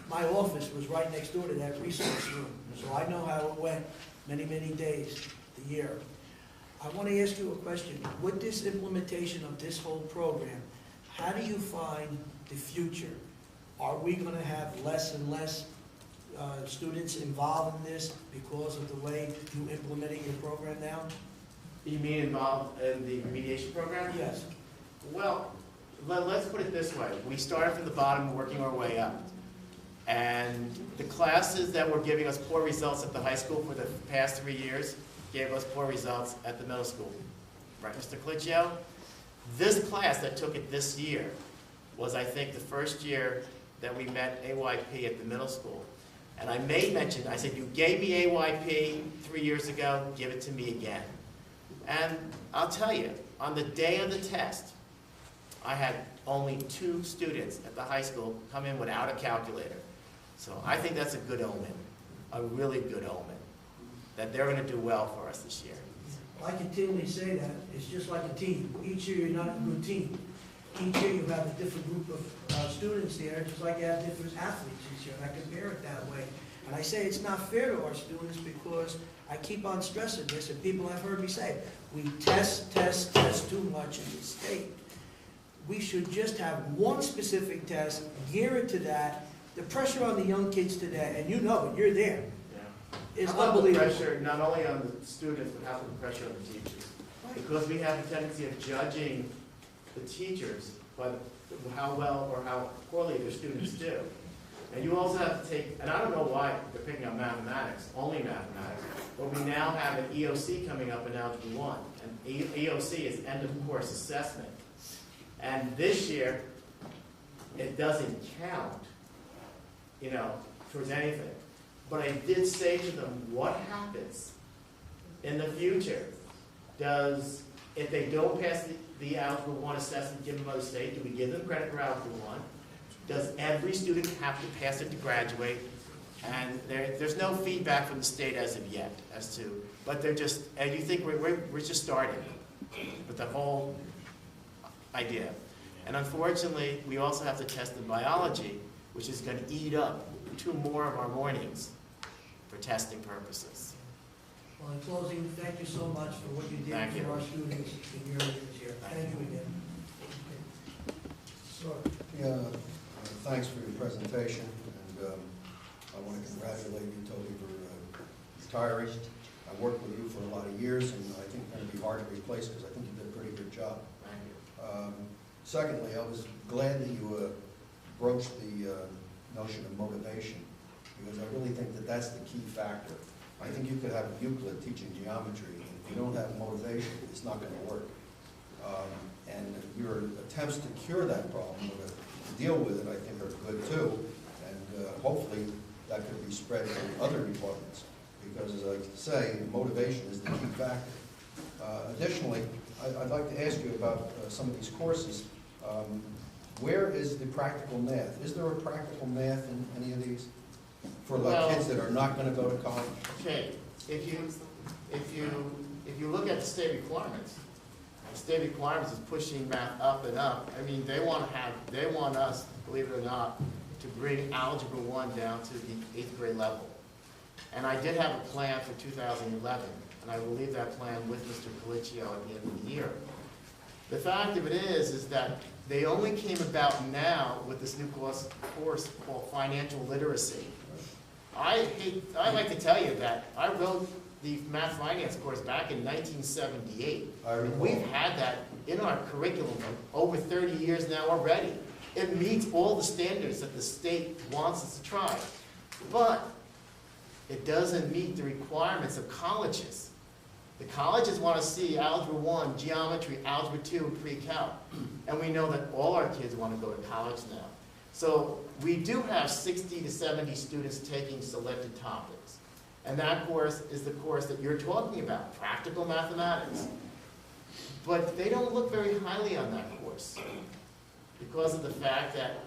My office was right next door to that resource room, so I know how it went many, many days, the year. I want to ask you a question. With this implementation of this whole program, how do you find the future? Are we going to have less and less students involved in this because of the way you're implementing your program now? You mean involved in the remediation program? Yes. Well, let's put it this way. We started from the bottom, working our way up. And the classes that were giving us poor results at the high school for the past 3 years gave us poor results at the middle school. Right, Mr. Colicchio? This class that took it this year was, I think, the first year that we met AYP at the middle school. And I made mention, I said, you gave me AYP 3 years ago, give it to me again. And I'll tell you, on the day of the test, I had only 2 students at the high school come in without a calculator. So I think that's a good omen, a really good omen, that they're going to do well for us this year. I continually say that. It's just like a team. Each year you're not a good team. Each year you have a different group of students there, just like you have different athletes each year. And I compare it that way. And I say it's not fair to our students because I keep on stressing this, and people have heard me say, we test too much in the state. We should just have one specific test, gear it to that. The pressure on the young kids today, and you know it, you're there, is How about the unbelievable. pressure, not only on the students, but how about the pressure on the teachers? Because we have a tendency of judging the teachers by how well or how poorly their students do. And you also have to take, and I don't know why they're picking up mathematics, only mathematics, but we now have an EOC coming up in Algebra 1. And EOC is end of course assessment. And this year, it doesn't count, towards anything. But I did say to them, what happens in the future? If they don't pass the Algebra 1 assessment given by the state, do we give them credit for Algebra 1? Does every student have to pass it to graduate? And there's no feedback from the state as of yet but they're just, and you think we're just starting with the whole idea. And unfortunately, we also have to test in biology, which is going to eat up 2 more of our mornings for testing purposes. Well, in closing, thank you so much for what you did Thank you. for our students in your years here. Thank you again. Yeah, thanks for your presentation, and I want to congratulate you, Toby, for retiring. I worked with you for a lot of years, and I think it's going to be hard to replace because I think you did a pretty good job. Thank you. Secondly, I was glad that you broached the notion of motivation, because I really think that that's the key factor. I think you could have Euclid teaching geometry, and if you don't have motivation, it's not going to work. And your attempts to cure that problem, or to deal with it, I think are good too, and hopefully that could be spread to other departments, because as I say, motivation is the key factor. Additionally, I'd like to ask you about some of these courses. Where is the practical math? Is there a practical math in any of these for kids that are not going to go to college? Okay, if you look at the state requirements, the state requirements is pushing math up and up. I mean, they want us, believe it or not, to bring Algebra 1 down to the 8th grade level. And I did have a plan for 2011, and I will leave that plan with Mr. Colicchio at the end of the year. The fact of it is that they only came about now with this new course called financial literacy. I like to tell you that I wrote the math finance course back in 1978. We've had that in our curriculum for over 30 years now already. It meets all the standards that the state wants us to try. But it doesn't meet the requirements of colleges. The colleges want to see Algebra 1, Geometry, Algebra 2, and Pre-Calc. And we know that all our kids want to go to college now. So we do have 60 to 70 students taking selected topics. And that course is the course that you're talking about, practical mathematics. But they don't look very highly on that course because of the fact that,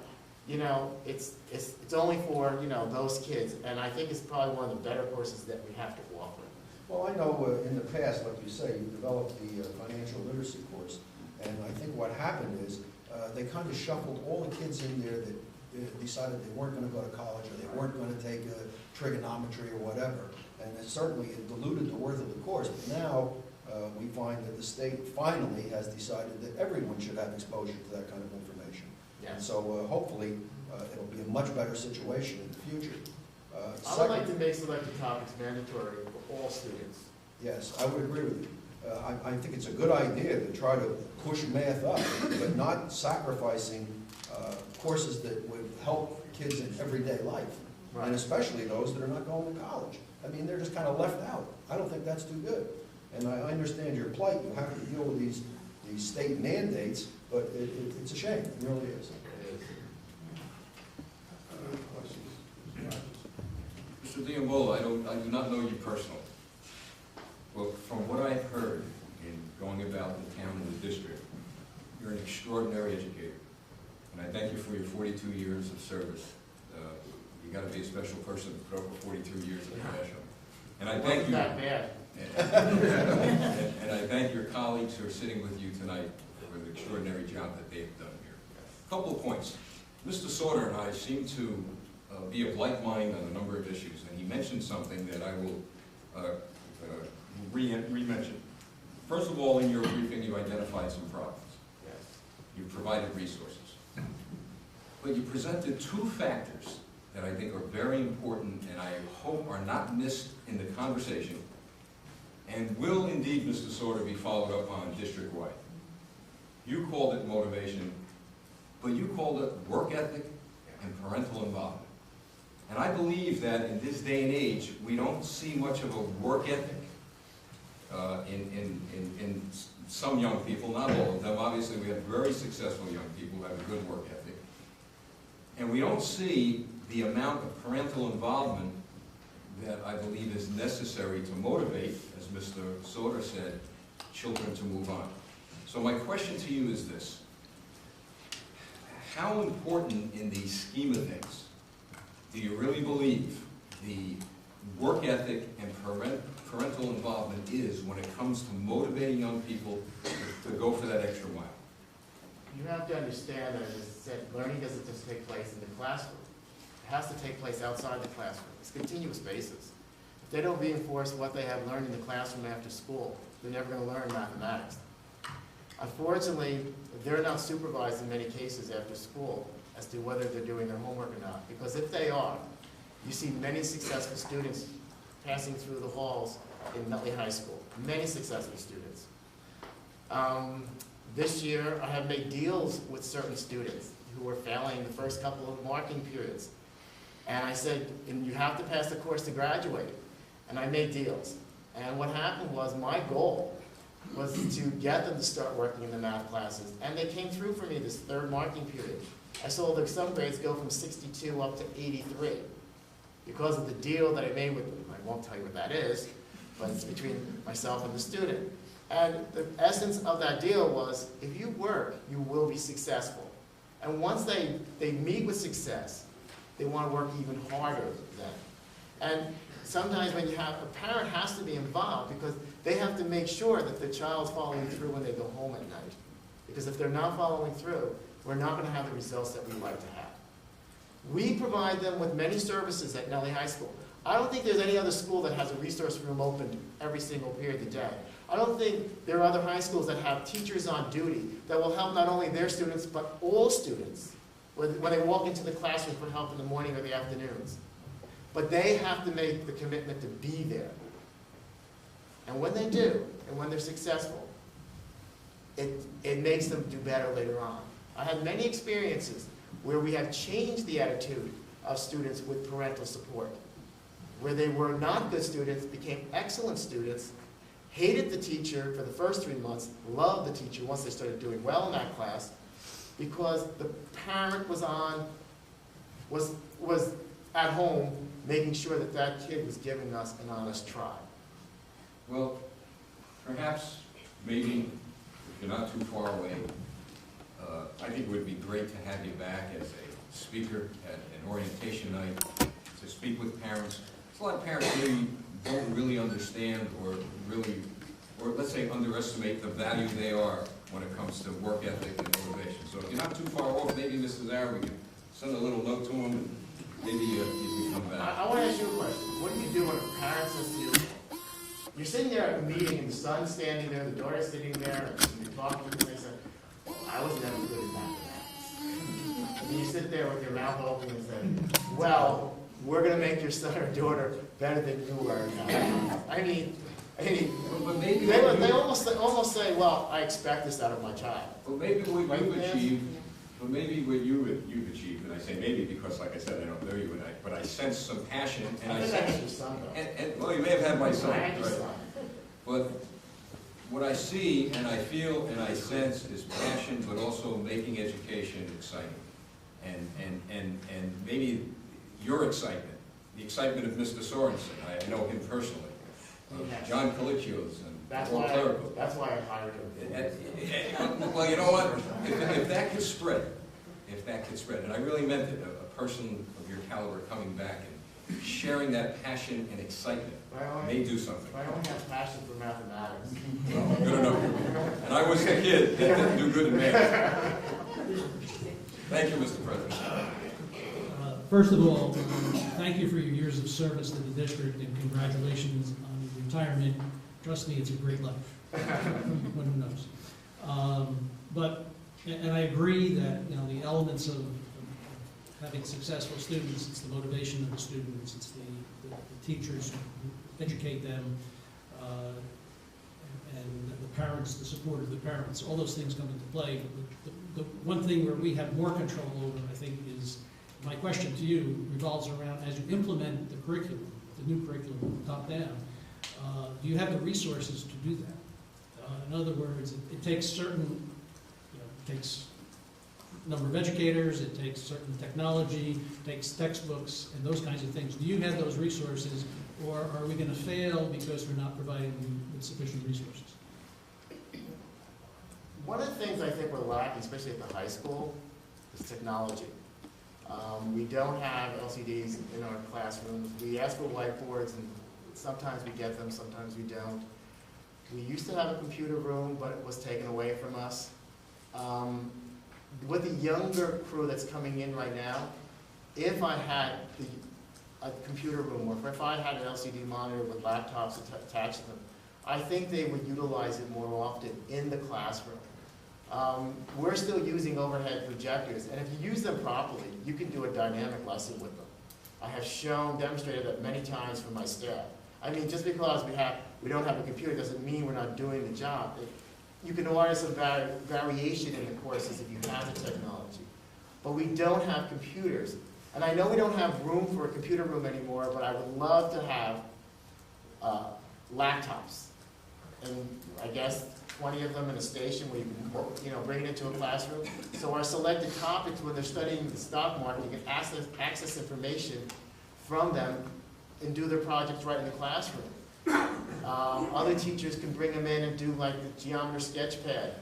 you know, it's only for, you know, those kids. And I think it's probably one of the better courses that we have to offer. Well, I know in the past, like you say, you developed the financial literacy course, and I think what happened is they kind of shuffled all the kids in there that decided they weren't going to go to college or they weren't going to take trigonometry or whatever, and it diluted the worth of the course. But now we find that the state finally has decided that everyone should have exposure to that kind of information. And so hopefully it'll be a much better situation in the future. I would like to make selected topics mandatory for all students. Yes, I would agree with you. I think it's a good idea to try to push math up, but not sacrificing courses that would help kids in everyday life, Right. and especially those that are not going to college. I mean, they're just kind of left out. I don't think that's too good. And I understand your plight. You have to deal with these state mandates, but it's a shame. It really is. Other questions? Mr. Diambola, I do not know you personally. Well, from what I've heard in going about the town and the district, you're an extraordinary educator. And I thank you for your 42 years of service. You got to be a special person to put up with 42 years of profession. And I thank you. Not bad. And I thank your colleagues who are sitting with you tonight for the extraordinary job that they've done here. A couple of points. Mr. Sauter and I seem to be of like mind on a number of issues, and he mentioned something that I will re-mention. First of all, in your briefing, you identified some problems. Yes. You provided resources. But you presented two factors that I think are very important and I hope are not missed in the conversation and will indeed, Mr. Sauter, be followed up on district-wide. You called it motivation, but you called it work ethic and parental involvement. And I believe that in this day and age, we don't see much of a work ethic in some young people, not all of them. Obviously, we have very successful young people who have a good work ethic. And we don't see the amount of parental involvement that I believe is necessary to motivate, as Mr. Sauter said, children to move on. So my question to you is this. How important in the scheme of things do you really believe the work ethic and parental involvement is when it comes to motivating young people to go for that extra mile? You have to understand that, as I said, learning doesn't just take place in the classroom. It has to take place outside the classroom. It's continuous basis. If they don't reinforce what they have learned in the classroom after school, they're never going to learn mathematics. Unfortunately, they're not supervised in many cases after school as to whether they're doing their homework or not. Because if they are, you see many successful students passing through the halls in Nutley High School. Many successful students. This year, I have made deals with certain students who were failing the first couple of marking periods. And I said, and you have to pass the course to graduate. And I made deals. And what happened was my goal was to get them to start working in the math classes. And they came through for me this third marking period. I saw that some grades go from 62 up to 83 because of the deal that I made with them. I won't tell you what that is, but it's between myself and the student. And the essence of that deal was, if you work, you will be successful. And once they meet with success, they want to work even harder then. And sometimes when you have, a parent has to be involved because they have to make sure that the child's following through when they go home at night. Because if they're not following through, we're not going to have the results that we'd like to have. We provide them with many services at Nutley High School. I don't think there's any other school that has a resource room open every single period of the day. I don't think there are other high schools that have teachers on duty that will help not only their students, but all students when they walk into the classroom for help in the morning or the afternoons. But they have to make the commitment to be there. And when they do, and when they're successful, it makes them do better later on. I had many experiences where we have changed the attitude of students with parental support. Where they were not good students, became excellent students, hated the teacher for the first 3 months, loved the teacher once they started doing well in that class, because the parent was on was at home making sure that that kid was giving us an honest try. Well, perhaps, maybe, if you're not too far away, I think it would be great to have you back as a speaker at an orientation night, to speak with parents. There's a lot of parents really don't really understand or let's say underestimate the value they are when it comes to work ethic and motivation. So if you're not too far off, maybe Mrs. Zara, we can send a little note to them and maybe you can come back. I want to ask you a question. What do you do when a parent says to you, you're sitting there at a meeting and the son's standing there, the daughter's sitting there, and you're talking to them, and they say, I was never good at mathematics. And you sit there with your mouth open and say, well, we're going to make your son or daughter better than you were in mathematics. I mean, But maybe they almost say, well, I expect this out of my child. Well, maybe what you've achieved, but maybe what you've achieved, and I say maybe because, like I said, I don't know you, but I sense some passion, and I I think I had sense, your son, though. well, you may have had my son, I had your right? son. But what I see, and I feel, and I sense is passion, but also making education exciting. And maybe your excitement, the excitement of Mr. Sorensen, I know him personally, John Colicchio's, and That's all why clerical. I hired him. Well, you know what, if that could spread, and I really meant it, a person of your caliber coming back and sharing that passion and excitement may do something. I only have passion for mathematics. Well, good enough. And I was the kid that didn't do good in math. Thank you, Mr. President. First of all, thank you for your years of service to the district, and congratulations on your retirement. Trust me, it's a great life. One who knows. And I agree that, you know, the elements of having successful students, it's the motivation of the students, it's the teachers who educate them, and the parents, the support of the parents. All those things come into play. But the one thing where we have more control over, I think, is my question to you revolves around, as you implement the curriculum, the new curriculum, top down, do you have the resources to do that? In other words, it takes certain, you know, it takes a number of educators, it takes certain technology, it takes textbooks, and those kinds of things. Do you have those resources, or are we going to fail because we're not providing you with sufficient resources? One of the things I think we're lacking, especially at the high school, is technology. We don't have LCDs in our classrooms. We ask for whiteboards, and sometimes we get them, sometimes we don't. We used to have a computer room, but it was taken away from us. With the younger crew that's coming in right now, if I had a computer room, or if I had an LCD monitor with laptops attached to them, I think they would utilize it more often in the classroom. We're still using overhead projectors, and if you use them properly, you can do a dynamic lesson with them. I have demonstrated that many times for my staff. I mean, just because we don't have a computer doesn't mean we're not doing the job. You can order some variation in the courses if you have the technology. But we don't have computers. And I know we don't have room for a computer room anymore, but I would love to have laptops. And I guess 20 of them in a station where you can, you know, bring it into a classroom. So our selected topics, when they're studying the stock market, you can access information from them and do their projects right in the classroom. Other teachers can bring them in and do like the geometry sketch pad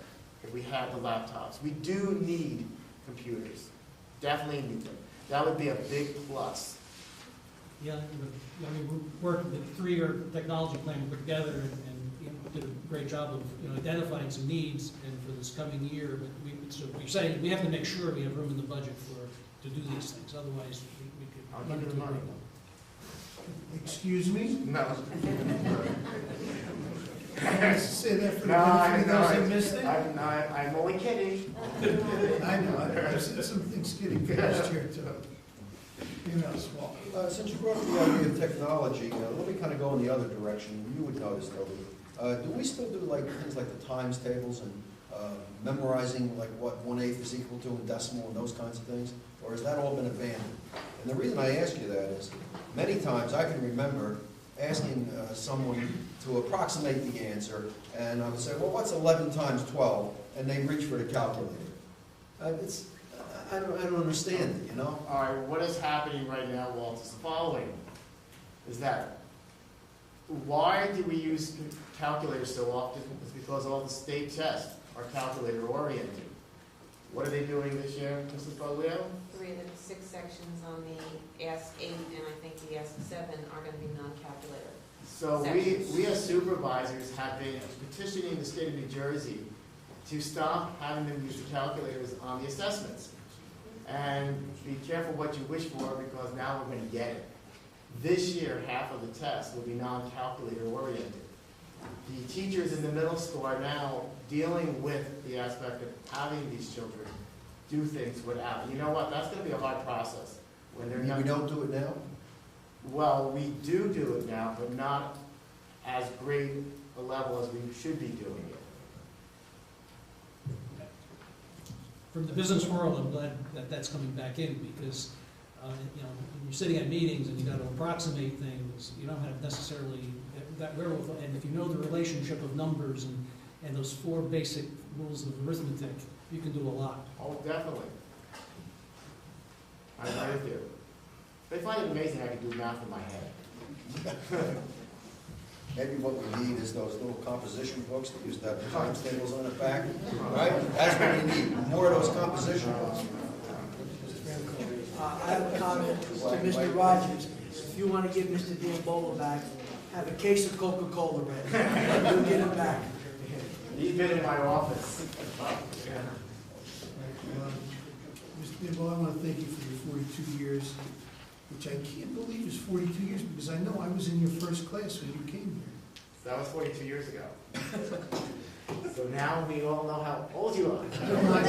if we have the laptops. We do need computers, definitely need them. That would be a big plus. Yeah, I mean, we worked the 3-year technology plan we put together, and you know, did a great job of, you know, identifying some needs and for this coming year. But so you're saying we have to make sure we have room in the budget to do these things. Otherwise, we could I'll run give into you the money. Excuse me? No. Say that for the No, I benefit of those that missed it? I'm only kidding. I know, I've said some things kidding last year too. You know, small. Since you brought up the idea of technology, let me kind of go in the other direction. You would notice, though, do we still do like things like the times tables and memorizing like what 1/8 is equal to in decimal and those kinds of things? Or has that all been abandoned? And the reason I ask you that is, many times I can remember asking someone to approximate the answer, and I would say, well, what's 11 times 12? And they reach for the calculator. I don't understand it, you know? All right, what is happening right now, Walt, is the following, is that why do we use calculators so often? It's because all the state tests are calculator oriented. What are they doing this year, Mrs. Foglio? 3 of the 6 sections on the Ask 8 and I think the Ask 7 are going to be non-calculator. So we as supervisors have been petitioning the state of New Jersey to stop having them use the calculators on the assessments. And be careful what you wish for, because now we're going to get it. This year, half of the test will be non-calculator oriented. The teachers in the middle school are now dealing with the aspect of having these children do things without. You know what? That's going to be a hard process when they're young. We don't do it now? Well, we do it now, but not as great a level as we should be doing it. From the business world, I'm glad that that's coming back in, because, you know, when you're sitting at meetings and you got to approximate things, you don't have necessarily that wherewithal. And if you know the relationship of numbers and those 4 basic rules of arithmetic, you can do a lot. Oh, definitely. I agree with you. They find it amazing I can do math in my head. Maybe what we need is those little composition books that used to have the times tables on the back, right? That's what we need, more of those composition books. I have a comment to Mr. Rogers. If you want to give Mr. Diambolo back, have a case of Coca-Cola ready. You'll get him back. He's been in my office. Mr. Dimble, I want to thank you for your 42 years, which I can't believe is 42 years, because I know I was in your first class when you came here. That was 42 years ago. So now we all know how old you are. I'm not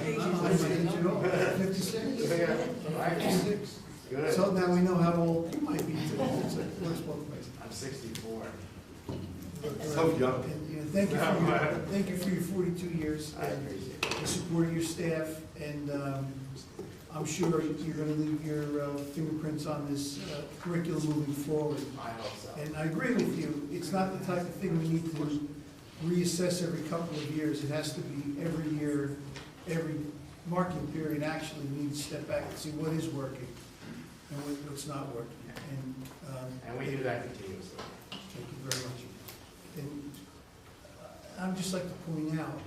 aging at all. 56? Right. 56. Good. So now we know how old you might be too. It's like, works both ways. I'm 64. So young. And, you know, thank you for your 42 years. I appreciate it. The support of your staff, and I'm sure you're going to leave your fingerprints on this curriculum moving forward. I hope so. And I agree with you, it's not the type of thing we need to reassess every couple of years. It has to be every year, every marking period, actually, we need to step back and see what is working and what's not working. And we do that continuously. Thank you very much. And I'd just like to point out,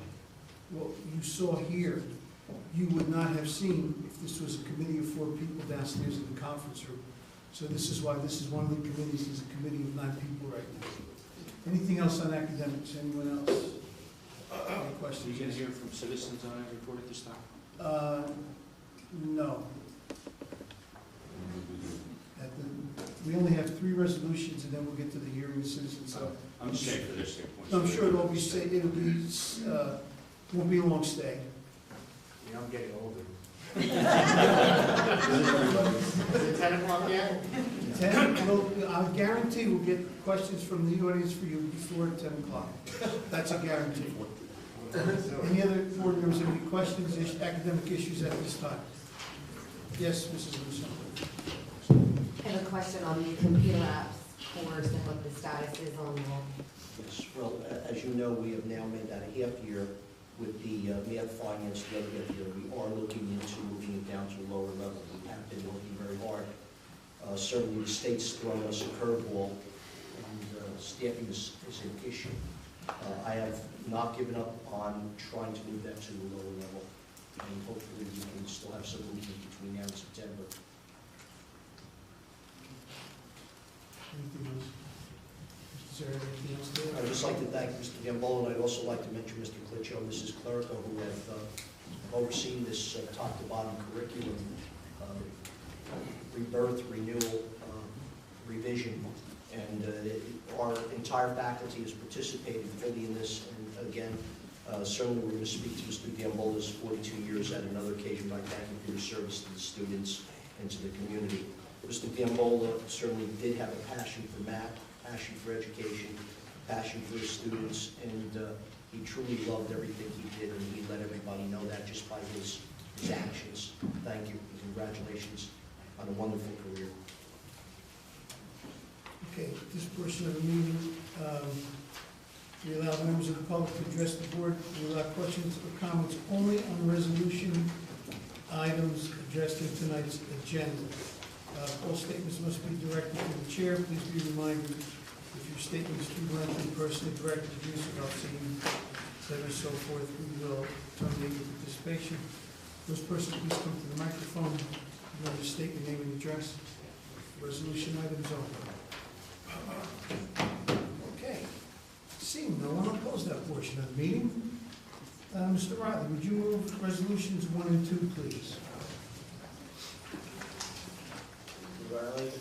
what you saw here, you would not have seen if this was a committee of 4 people downstairs in the conference room. So this is why this is one of the committees, is a committee of 9 people right now. Anything else on academics? Anyone else? Any Are questions? you going to hear from citizens on that report at this time? No. We only have 3 resolutions, and then we'll get to the hearing of citizens. So I'm just saying for their standpoint. I'm sure it'll be, won't be a long stay. You know, I'm getting older. Is it 10 o'clock yet? 10, I'll guarantee we'll get questions from the audience for you before 10 o'clock. That's a guarantee. Any other board members have any questions, academic issues at this time? Yes, Mrs. Russo. I have a question on the computer apps course and what the status is on that. Yes, well, as you know, we have now made that a half year with the math finance the other half year. We are looking into moving it down to a lower level. We have been working very hard. Certainly, the state's throwing us a curveball, and staffing is an issue. I have not given up on trying to move that to a lower level, and hopefully we can still have some movement between now and September. Anything else? Is there anything else there? I'd just like to thank Mr. Gambolo, and I'd also like to mention Mr. Klitschko and Mrs. Clerico, who have overseen this top-to-bottom curriculum rebirth, renewal, revision, and our entire faculty has participated fully in this. And again, certainly we're going to speak to Mr. Gambolo's 42 years at another occasion by thanking for your service to the students and to the community. Mr. Gambolo certainly did have a passion for math, passion for education, passion for his students, and he truly loved everything he did, and he let everybody know that just by his actions. Thank you, and congratulations on a wonderful career. Okay, this portion of the meeting, We allow members of the public to address the board. We allow questions or comments only on resolution items addressed in tonight's agenda. All statements must be directed to the chair. Please be reminded, if your statement is too lengthy, personally directed to use of obscene, etc., so forth, we will terminate your participation. Those persons, please come to the microphone. Remember to state your name and address. Resolution items only. Okay. Seeing no one, I'll close that portion of the meeting. Mr. Riley, would you move resolutions 1 and 2, please? Riley?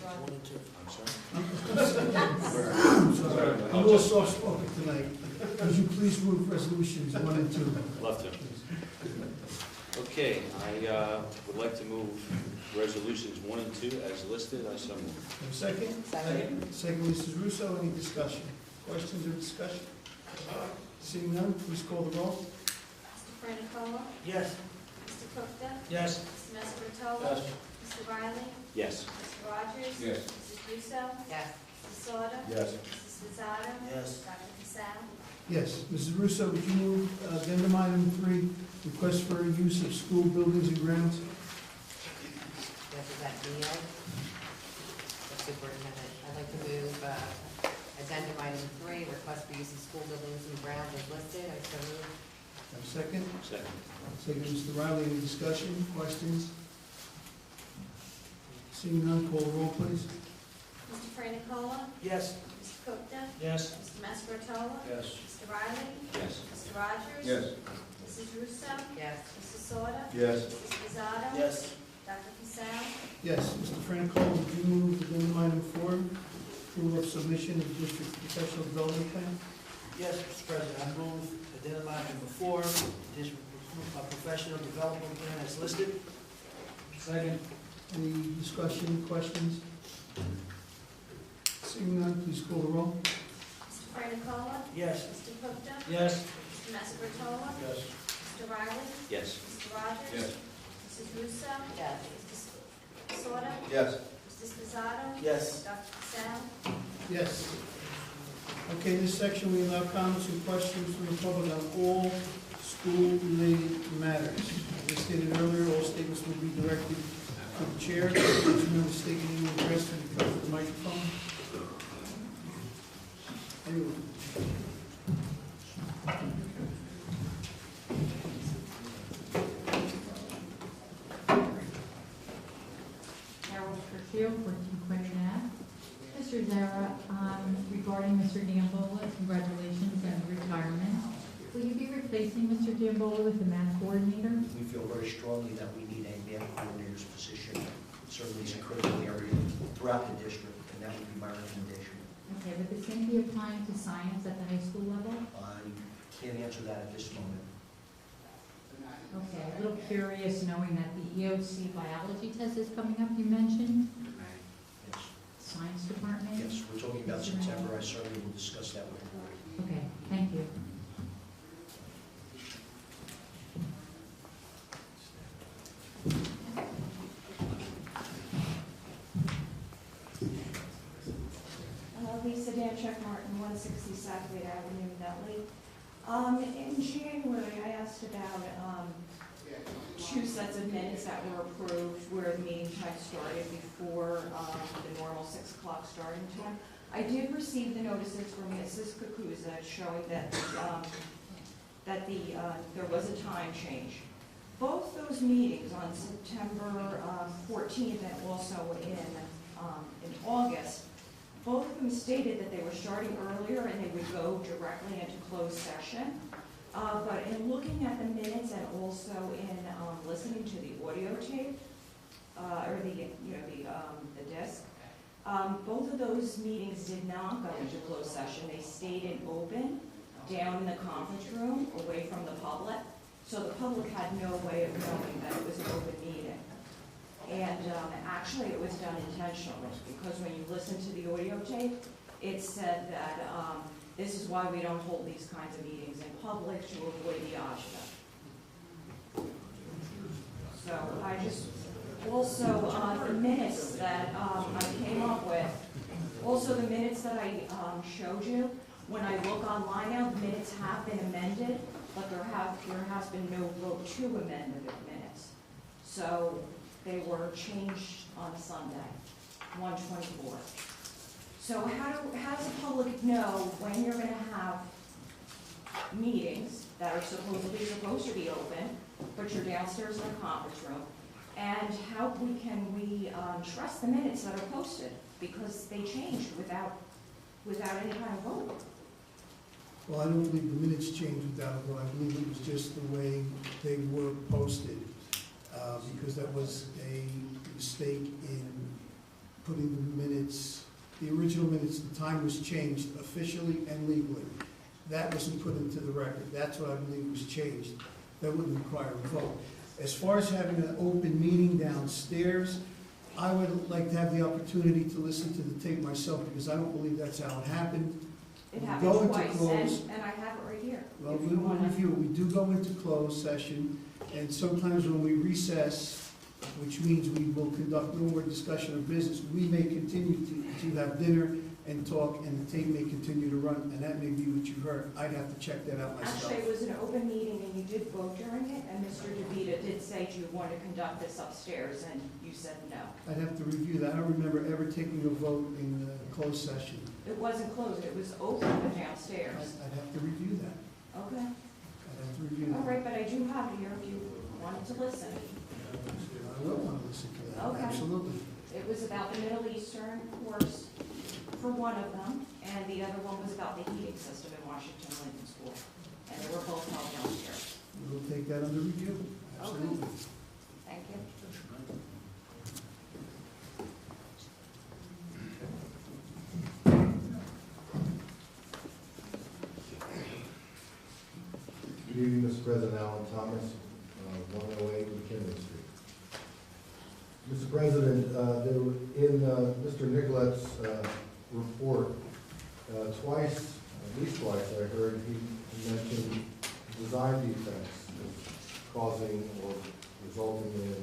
One and two. I'm sorry. I'm a little soft-spoken tonight. Would you please move resolutions 1 and 2? Love to. Okay, I would like to move resolutions 1 and 2 as listed. I so move. Have a second? Second. Second, Mrs. Russo. Any discussion? Questions or discussion? Seeing none, please call the roll. Mr. Franicola? Yes. Mr. Gupta? Yes. Mr. Mastrotolo? Yes. Mr. Riley? Yes. Mr. Rogers? Yes. Mrs. Russo? Yes. Mrs. Sauter? Yes. Mrs. Pizzata? Yes. Dr. Casal? Yes. Mrs. Russo, would you move addendum item 3, request for use of school buildings and grounds? Yes, is that Leo? The superintendent. I'd like to move addendum item 3, request for use of school buildings and grounds as listed. I so move. Have a second? Second. Second, Mr. Riley. Any discussion, questions? Seeing none, call the roll, please. Mr. Franicola? Yes. Mr. Gupta? Yes. Mr. Mastrotolo? Yes. Mr. Riley? Yes. Mr. Rogers? Yes. Mrs. Russo? Yes. Mrs. Sauter? Yes. Mrs. Pizzata? Yes. Dr. Casal? Yes. Mr. Francola, would you move addendum item 4, approval of submission of district professional development plan? Yes, Mr. President, I move addendum item number 4, this professional development plan as listed. Second. Any discussion, questions? Seeing none, please call the roll. Mr. Franicola? Yes. Mr. Gupta? Yes. Mr. Mastrotolo? Yes. Mr. Riley? Yes. Mr. Rogers? Yes. Mrs. Russo? Yes. Mr. Sauter? Yes. Mrs. Pizzata? Yes. Dr. Casal? Yes. Okay, in this section, we allow comments and questions from the public on all school-related matters. As I stated earlier, all statements will be directed to the chair. Please remember to state your name and address when you come to the microphone. Anyone? Carol Curcio, 14 Quinton Ave. Mr. Zara, regarding Mr. Diambola, congratulations on retirement. Will you be replacing Mr. Diambola with the math coordinator? We feel very strongly that we need a math coordinator's position. It certainly is a critical area throughout the district, and that would be my recommendation. Okay, would the same be applying to science at the high school level? I can't answer that at this moment. Okay, a little curious knowing that the EOC biology test is coming up, you mentioned, Yes, science department? yes, we're talking about September. I certainly will discuss that with the board. Okay, thank you. Lisa Danchek Martin, 160 Southgate Avenue, Nutley. In January, I asked about 2 sets of minutes that were approved where the meeting time started before the normal 6 o'clock starting time. I did receive the notices from Mrs. Kukuza showing that there was a time change. Both those meetings on September 14th and also in August, both of them stated that they were starting earlier and they would go directly into closed session. But in looking at the minutes and also in listening to the audio tape, or the disc, both of those meetings did not go into closed session. They stayed in open, down in the conference room, away from the public. So the public had no way of knowing that it was an open meeting. And actually, it was done intentionally, because when you listen to the audio tape, it said that this is why we don't hold these kinds of meetings in public, to avoid the agita. So I just, also the minutes that I came up with, also the minutes that I showed you, When I look online now, the minutes have been amended, but there has been no vote to amend the minutes. So they were changed on Sunday, 1/24. So how does the public know when you're gonna have meetings that are supposedly supposed to be open, but you're downstairs in the conference room? And how can we trust the minutes that are posted? Because they changed without any kind of vote. Well, I don't believe the minutes changed without a vote. I believe it was just the way they were posted, because that was a mistake in putting the minutes, the original minutes, the time was changed officially and legally. That wasn't put into the record. That's what I believe was changed. That wouldn't require a vote. As far as having an open meeting downstairs, I would like to have the opportunity to listen to the tape myself, because I don't believe that's how it happened. It Go happened into twice, close. and I have it right here. Well, if we you will wanna- review it. We do go into closed session, and sometimes when we recess, which means we will conduct no more discussion of business, we may continue to have dinner and talk, and the tape may continue to run, and that may be what you heard. I'd have to check that out myself. Actually, it was an open meeting, and you did vote during it, and Mr. DeVita did say, do you want to conduct this upstairs, and you said no. I'd have to review that. I don't remember ever taking a vote in closed session. It wasn't closed, it was open but downstairs. I'd have to review that. Okay, I'd have to review all that. right, but I do have it here if you wanted to listen. I will want to listen to that, Okay. absolutely. It was about the Middle Eastern course for one of them, and the other one was about the heating system in Washington Lincoln School. And they were both held downstairs. We will take that under review, absolutely. Thank you. Good evening, Mr. President, Alan Thomas, 108 McKinley Street. Mr. President, there were, in Mr. Nicolet's report, twice, at least twice, I heard he mentioned design defects causing or resulting in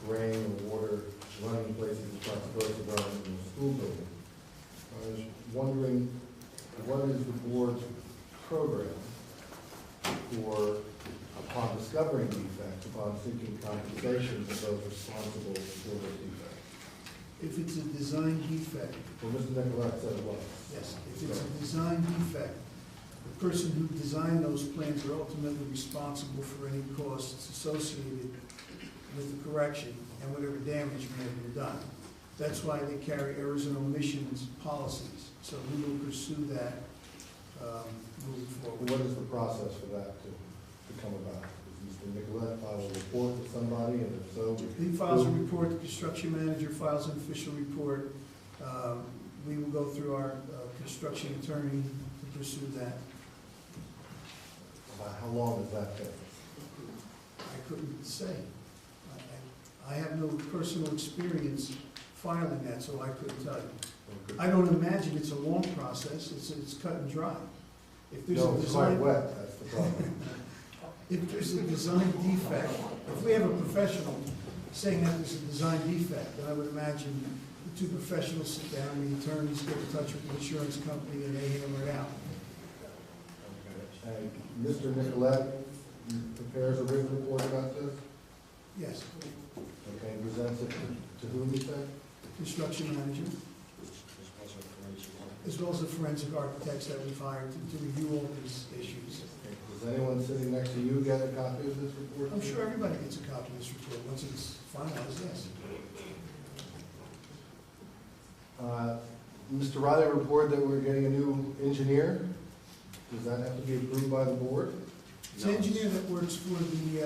rain or water running places it's not supposed to run in the school building. I was wondering, what is the board's program for, upon discovering defects, upon seeking compensation for those responsible for those defects? If it's a design defect, Well, Mr. Nicolak said it was. yes, if it's a design defect, the person who designed those plans are ultimately responsible for any costs associated with the correction and whatever damage may have been done. That's why they carry errors and omissions policies. So we will pursue that moving forward. What is the process for that to come about? Does Mr. Nicolak file a report with somebody, and if so? He files a report, the construction manager files an official report. We will go through our construction attorney to pursue that. About how long does that take? I couldn't say. I have no personal experience filing that, so I couldn't tell you. I don't imagine it's a long process, it's cut and dry. If there's a No, it's quite design, wet, that's the problem. if there's a design defect, if we have a professional saying that there's a design defect, then I would imagine the two professionals sit down, the attorneys get in touch with the insurance company, and they hammer it out. And Mr. Nicolak prepares a written report about this? Yes, Okay, and presents it to whom, you said? construction manager, as well as the forensic architects that we've hired to review all these issues. Does anyone sitting next to you get a copy of this report? I'm sure everybody gets a copy of this report once it's finalized, yes. Mr. Riley reported that we're getting a new engineer. Does that have to be approved by the board? It's an engineer that works for the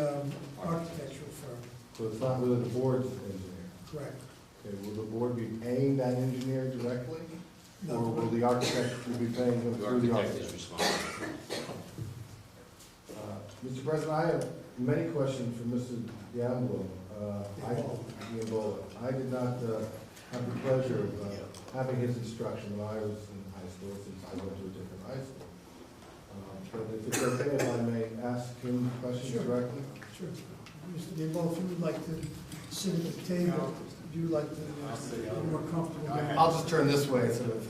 architectural firm, So it's not really the board's engineer? correct? Okay, will the board be paying that engineer directly? Or will No, the architect be paying him The through the architect is architect? responsible. Mr. President, I have many questions for Mr. Diambolo. I did not have the pleasure of having his instruction when I was in high school, since I went to a different high school. But if it's okay, if I may ask him questions Sure. directly? sure. Mr. Gamble, if you would like to sit at the table, would you like to be more comfortable? I'll just turn this way, sort of.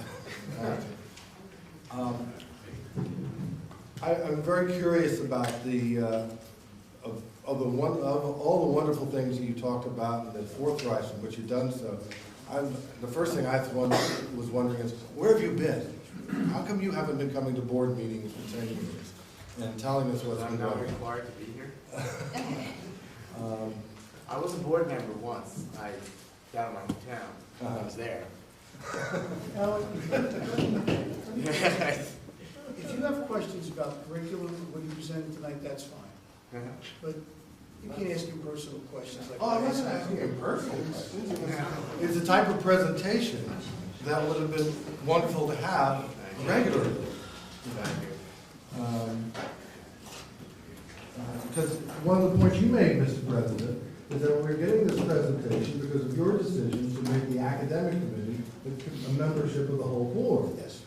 I'm very curious about of all the wonderful things that you talked about and the forthright in which you've done so. The first thing I was wondering is, where have you been? How come you haven't been coming to board meetings for 10 years and telling us what's been I'm not going on? required to be here. I was a board member once, down in my hometown, I was there. If you have questions about the curriculum, what you presented tonight, that's fine. But you can't ask him personal questions like that. Oh, I'm not asking you personal questions. It's the type of presentation that would have been wonderful to have regularly. Because one of the points you made, Mr. President, is that we're getting this presentation because of your decision to make the academic committee a membership of the whole board. Yes.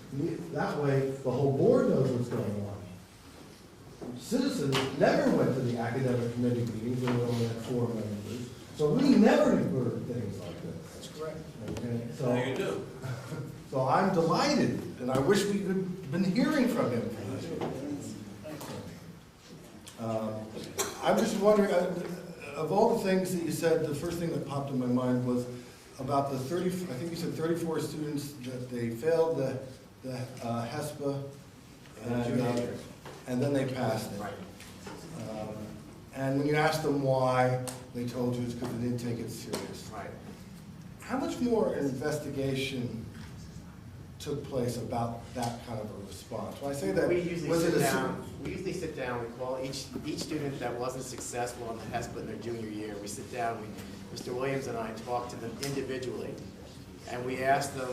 That way, the whole board knows what's going on. Citizens never went to the academic committee meetings when we only had 4 members, so we never heard things like this. That's correct. Okay, so Now you do. So I'm delighted, and I wish we could have been hearing from him. I'm just wondering, of all the things that you said, the first thing that popped in my mind was about the 30, I think you said 34 students that they failed the HESPA, and then they passed it. Right. And when you asked them why, they told you it's because they didn't take it serious. Right. How much more investigation took place about that kind of a response? When I say that, We usually was it sit a down, we call each student that wasn't successful on the HESPA in their junior year, we sit down, Mr. Williams and I talk to them individually, and we ask them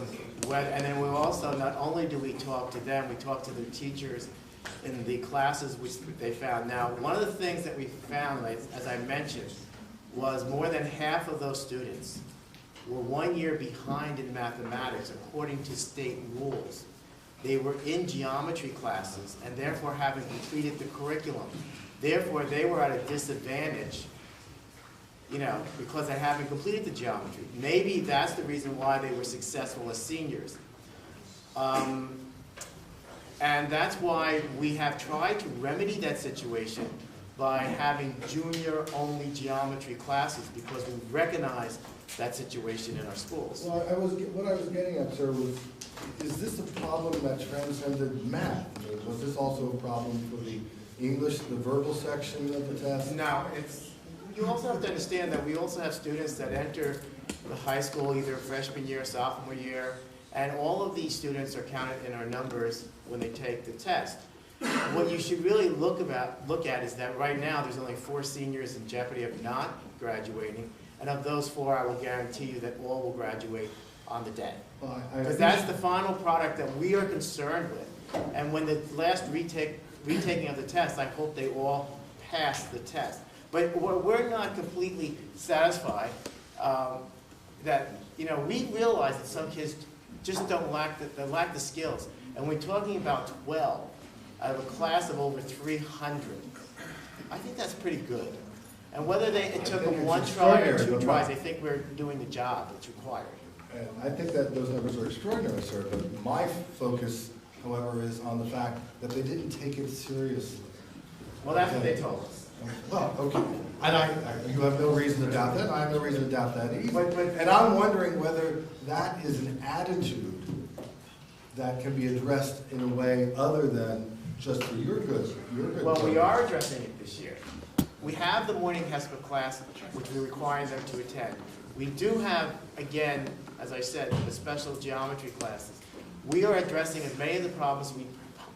and then we also, not only do we talk to them, we talk to their teachers in the classes which they found. Now, one of the things that we found, as I mentioned, was more than half of those students were 1 year behind in mathematics according to state rules. They were in geometry classes and therefore haven't completed the curriculum. Therefore, they were at a disadvantage, because they haven't completed the geometry. Maybe that's the reason why they were successful as seniors. And that's why we have tried to remedy that situation by having junior-only geometry classes, because we recognize that situation in our schools. Well, what I was getting at, sir, was, is this a problem that transcended math? I mean, was this also a problem for the English, the verbal section of the test? No, you also have to understand that we also have students that enter the high school either freshman year, sophomore year, and all of these students are counted in our numbers when they take the test. What you should really look at is that right now there's only 4 seniors in jeopardy of not graduating, and of those 4, I will guarantee you that all will graduate on the day. Because that's the final product that we are concerned with. And when the last retaking of the test, I hope they all pass the test. But we're not completely satisfied that, we realize that some kids just don't lack the skills. And we're talking about 12 out of a class of over 300. I think that's pretty good. And whether it took them 1 try or 2 tries, I think we're doing the job that's required. And I think that those numbers are extraordinary, sir, but my focus, however, is on the fact that they didn't take it seriously. Well, that's what they told us. Well, okay. And you have no reason to doubt that. I have no reason to doubt that either. And I'm wondering whether that is an attitude that can be addressed in a way other than just for your good. Well, we are addressing it this year. We have the morning HESPA class, which we require them to attend. We do have, again, as I said, the special geometry classes. We are addressing as many of the problems we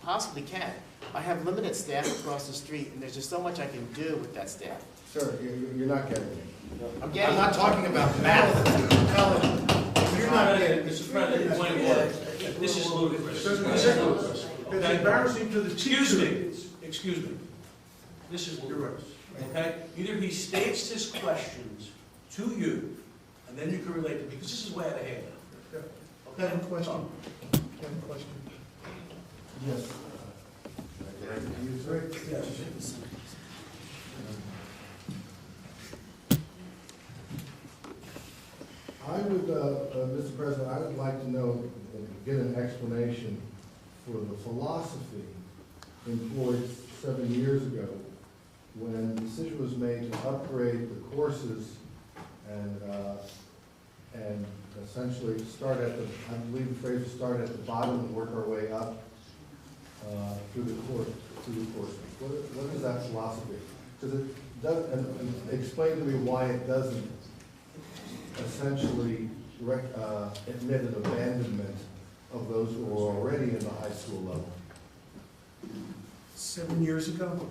possibly can. I have limited staff across the street, and there's just so much I can do with that staff. Sir, you're not getting me. I'm getting. I'm not talking about math. You're not getting me. Mr. President, point of order. This is ludicrous. It's embarrassing to the teachers. Excuse me. This is ludicrous. Okay? Either he states his questions to you, and then you can relate them, because this is way out of hand. Okay, have a question? Have a question? Yes. Yes. I would, Mr. President, I would like to know, get an explanation for the philosophy employed 7 years ago when the decision was made to upgrade the courses and essentially start at the, I believe the phrase was start at the bottom and work our way up through the courses. What is that philosophy? Because it does, and explain to me why it doesn't essentially admit an abandonment of those who are already in the high school level. 7 years ago,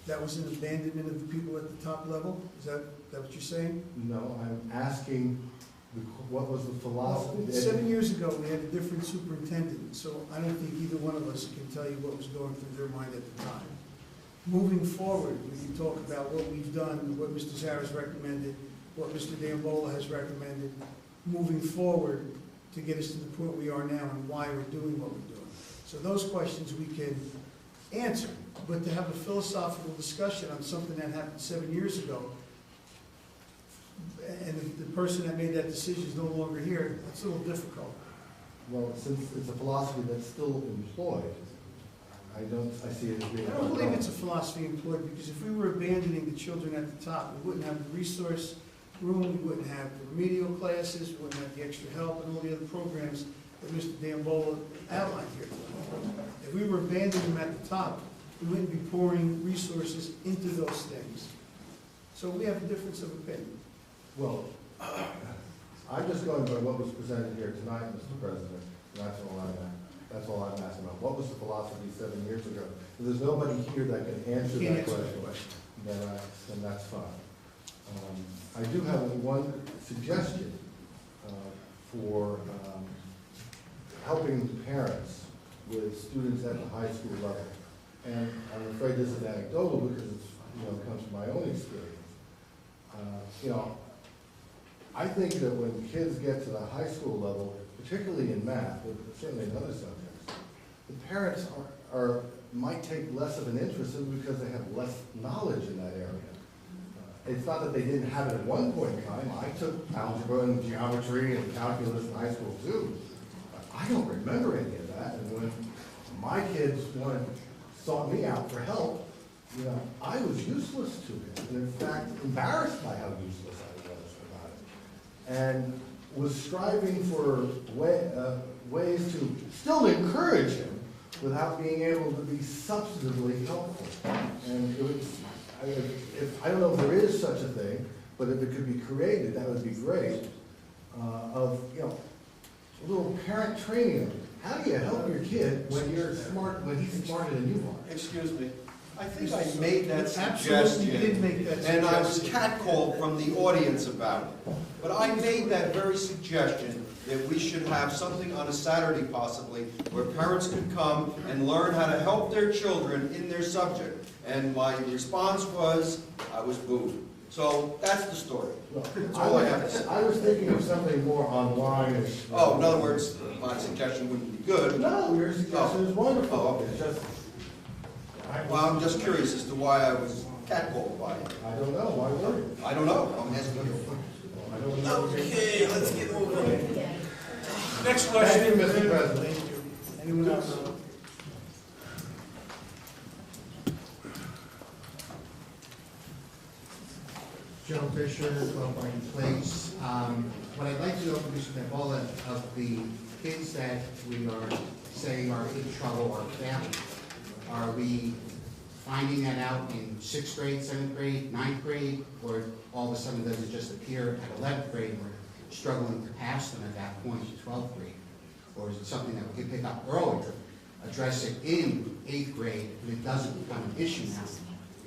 that was an abandonment of the people at the top level? Is that what you're saying? No, I'm asking what was the philosophy? Well, 7 years ago, we had a different superintendent, so I don't think either one of us can tell you what was going through their mind at the time. Moving forward, when you talk about what we've done, what Mr. Zara's recommended, what Mr. D'Ambola has recommended, moving forward to get us to the point we are now and why we're doing what we're doing. So those questions we can answer, but to have a philosophical discussion on something that happened 7 years ago, and the person that made that decision is no longer here, that's a little difficult. Well, since it's a philosophy that's still employed, I see it as being. I don't believe it's a philosophy employed, because if we were abandoning the children at the top, we wouldn't have the resource room, we wouldn't have the remedial classes, we wouldn't have the extra help and all the other programs that Mr. D'Ambola outlined here. If we were abandoning them at the top, we wouldn't be pouring resources into those things. So we have a difference of opinion. Well, I'm just going by what was presented here tonight, Mr. President, and that's all I'm asking about. What was the philosophy 7 years ago? If there's nobody here that can answer that question, then that's fine. I do have one suggestion for helping parents with students at the high school level. And I'm afraid this is anecdotal because it's, it comes from my own experience. I think that when kids get to the high school level, particularly in math, but certainly in other subjects, the parents might take less of an interest in because they have less knowledge in that area. It's not that they didn't have it at one point in time. I took algebra and geometry and calculus in high school too. But I don't remember any of that. And when my kids sought me out for help, I was useless to him. And in fact, embarrassed by how useless I was about it. And was striving for ways to still encourage him without being able to be substantively helpful. And it was, I don't know if there is such a thing, but if it could be created, that would be great, of, a little parent training. How do you help your kid when you're smart, when he's smarter than you are? Excuse me. I think I made that Absolutely, you did make that suggestion, and I was suggestion. catcalled from the audience about it. But I made that very suggestion that we should have something on a Saturday possibly where parents could come and learn how to help their children in their subject. And my response was, I was booed. So that's the story. That's all I have to say. I was thinking of something more online. Oh, in other words, my suggestion wouldn't be good. No, your suggestion is wonderful. Oh, okay. It's just, Well, I'm just curious as to why I was catcalled by it. I don't know, why were you? I don't know. I'm asking you. I don't know. Okay, let's get moving. Next Thank question. you, Mr. President. Thank you. Anyone else? Joe Fisher, 12 Brighton Place. What I'd like to know from Mr. D'Ambola, of the kids that we are saying are in trouble or failing, are we finding that out in 6th grade, 7th grade, 9th grade, or all of a sudden does it just appear at 11th grade and we're struggling to pass them at that point to 12th grade? Or is it something that we can pick up early to address it in 8th grade, and it doesn't become an issue now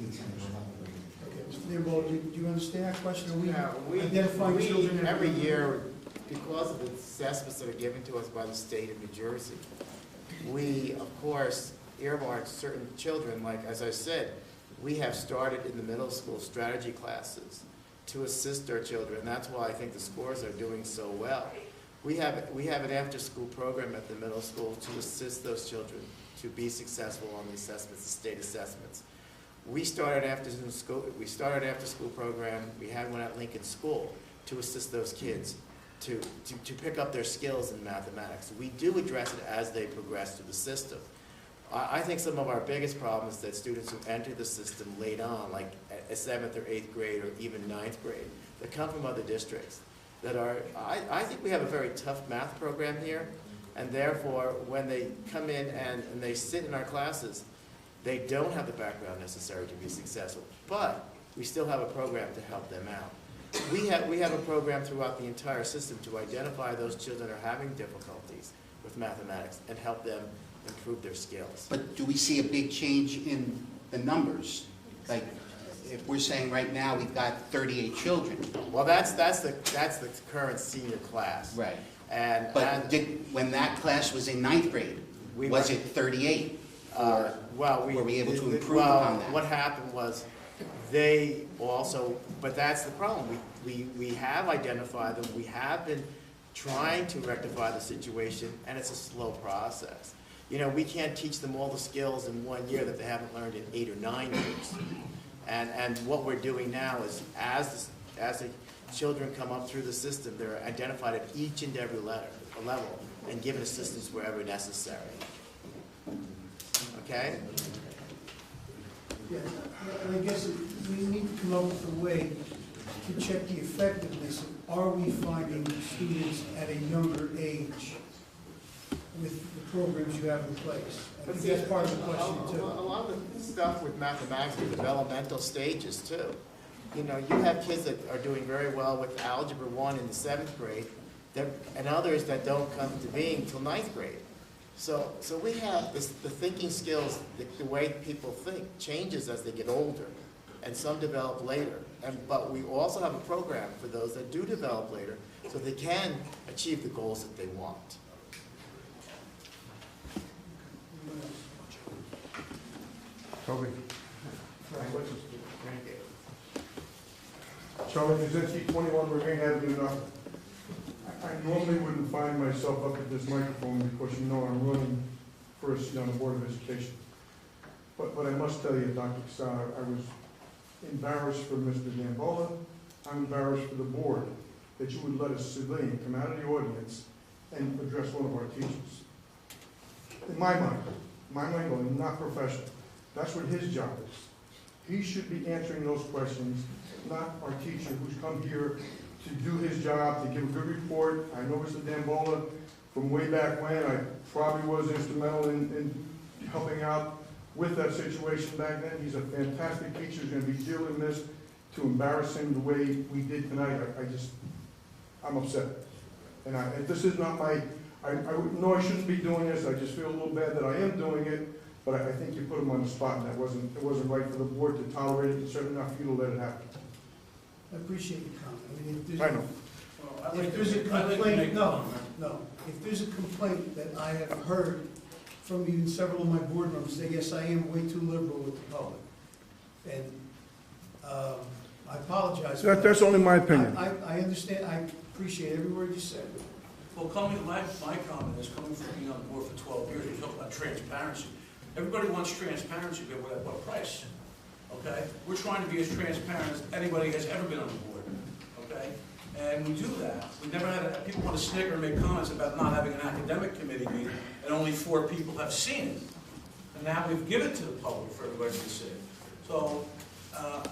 in 10th or 11th grade? Okay, Mr. D'Ambola, do you understand that question? Are we We identifying children? every year, because of the assessments that are given to us by the state of New Jersey, we, of course, earmark certain children, like, as I said, we have started in the middle school strategy classes to assist our children. That's why I think the scores are doing so well. We have an after-school program at the middle school to assist those children to be successful on the assessments, the state assessments. We started after-school program. We had one at Lincoln School to assist those kids to pick up their skills in mathematics. We do address it as they progress through the system. I think some of our biggest problems is that students who enter the system late on, like a 7th or 8th grade or even 9th grade, that come from other districts, that are, I think we have a very tough math program here, and therefore, when they come in and they sit in our classes, they don't have the background necessary to be successful, but we still have a program to help them out. We have a program throughout the entire system to identify those children who are having difficulties with mathematics and help them improve their skills. But do we see a big change in the numbers? Like, if we're saying right now we've got 38 children. Well, that's the current senior class. Right. But when that class was in 9th grade, was it 38? Were we able to improve upon that? What happened was they also, but that's the problem. We have identified them. We have been trying to rectify the situation, and it's a slow process. You know, we can't teach them all the skills in 1 year that they haven't learned in 8 or 9 years. And what we're doing now is, as the children come up through the system, they're identified at each and every level and given assistance wherever necessary. Okay? Yeah, and I guess we need to come up with a way to check the effectiveness of, are we finding students at a younger age with the programs you have in place? I think that's part of the question too. A lot of the stuff with mathematics is developmental stages too. You know, you have kids that are doing very well with Algebra 1 in the 7th grade, and others that don't come to being until 9th grade. So we have this, the thinking skills, the way people think changes as they get older, and some develop later. But we also have a program for those that do develop later, so they can achieve the goals that they want. Toby. Charlie Kaczynski, 21 Ravine Avenue, Nutley. I normally wouldn't find myself up at this microphone because you know I'm running for a seat on the Board of Education. But I must tell you, Dr. Casada, I was embarrassed for Mr. Gambola. I'm embarrassed for the board that you would let a civilian come out of the audience and address one of our teachers. In my mind going, not professional. That's what his job is. He should be answering those questions, not our teacher who's come here to do his job, to give a good report. I know Mr. Gambola from way back when. I probably was instrumental in helping out with that situation back then. He's a fantastic teacher. He's going to be dearly missed. To embarrass him the way we did tonight, I'm upset. And this is not my, I know I shouldn't be doing this. I just feel a little bad that I am doing it. But I think you put him on the spot, and it wasn't right for the board to tolerate it, and certainly not for you to let it happen. I appreciate your comment. I mean, if I know. there's a complaint, no. If there's a complaint that I have heard from even several of my board members, say, yes, I am way too liberal with the public. And I apologize for that. That's only my opinion. I understand, I appreciate every word you said. Well, my comment is coming from being on the board for 12 years, you talk about transparency. Everybody wants transparency, but at what price? Okay? We're trying to be as transparent as anybody has ever been on the board. Okay? And we do that. We never had people want to snicker and make comments about not having an academic committee meeting, and only 4 people have seen it. And now we've given it to the public for everybody to see. So,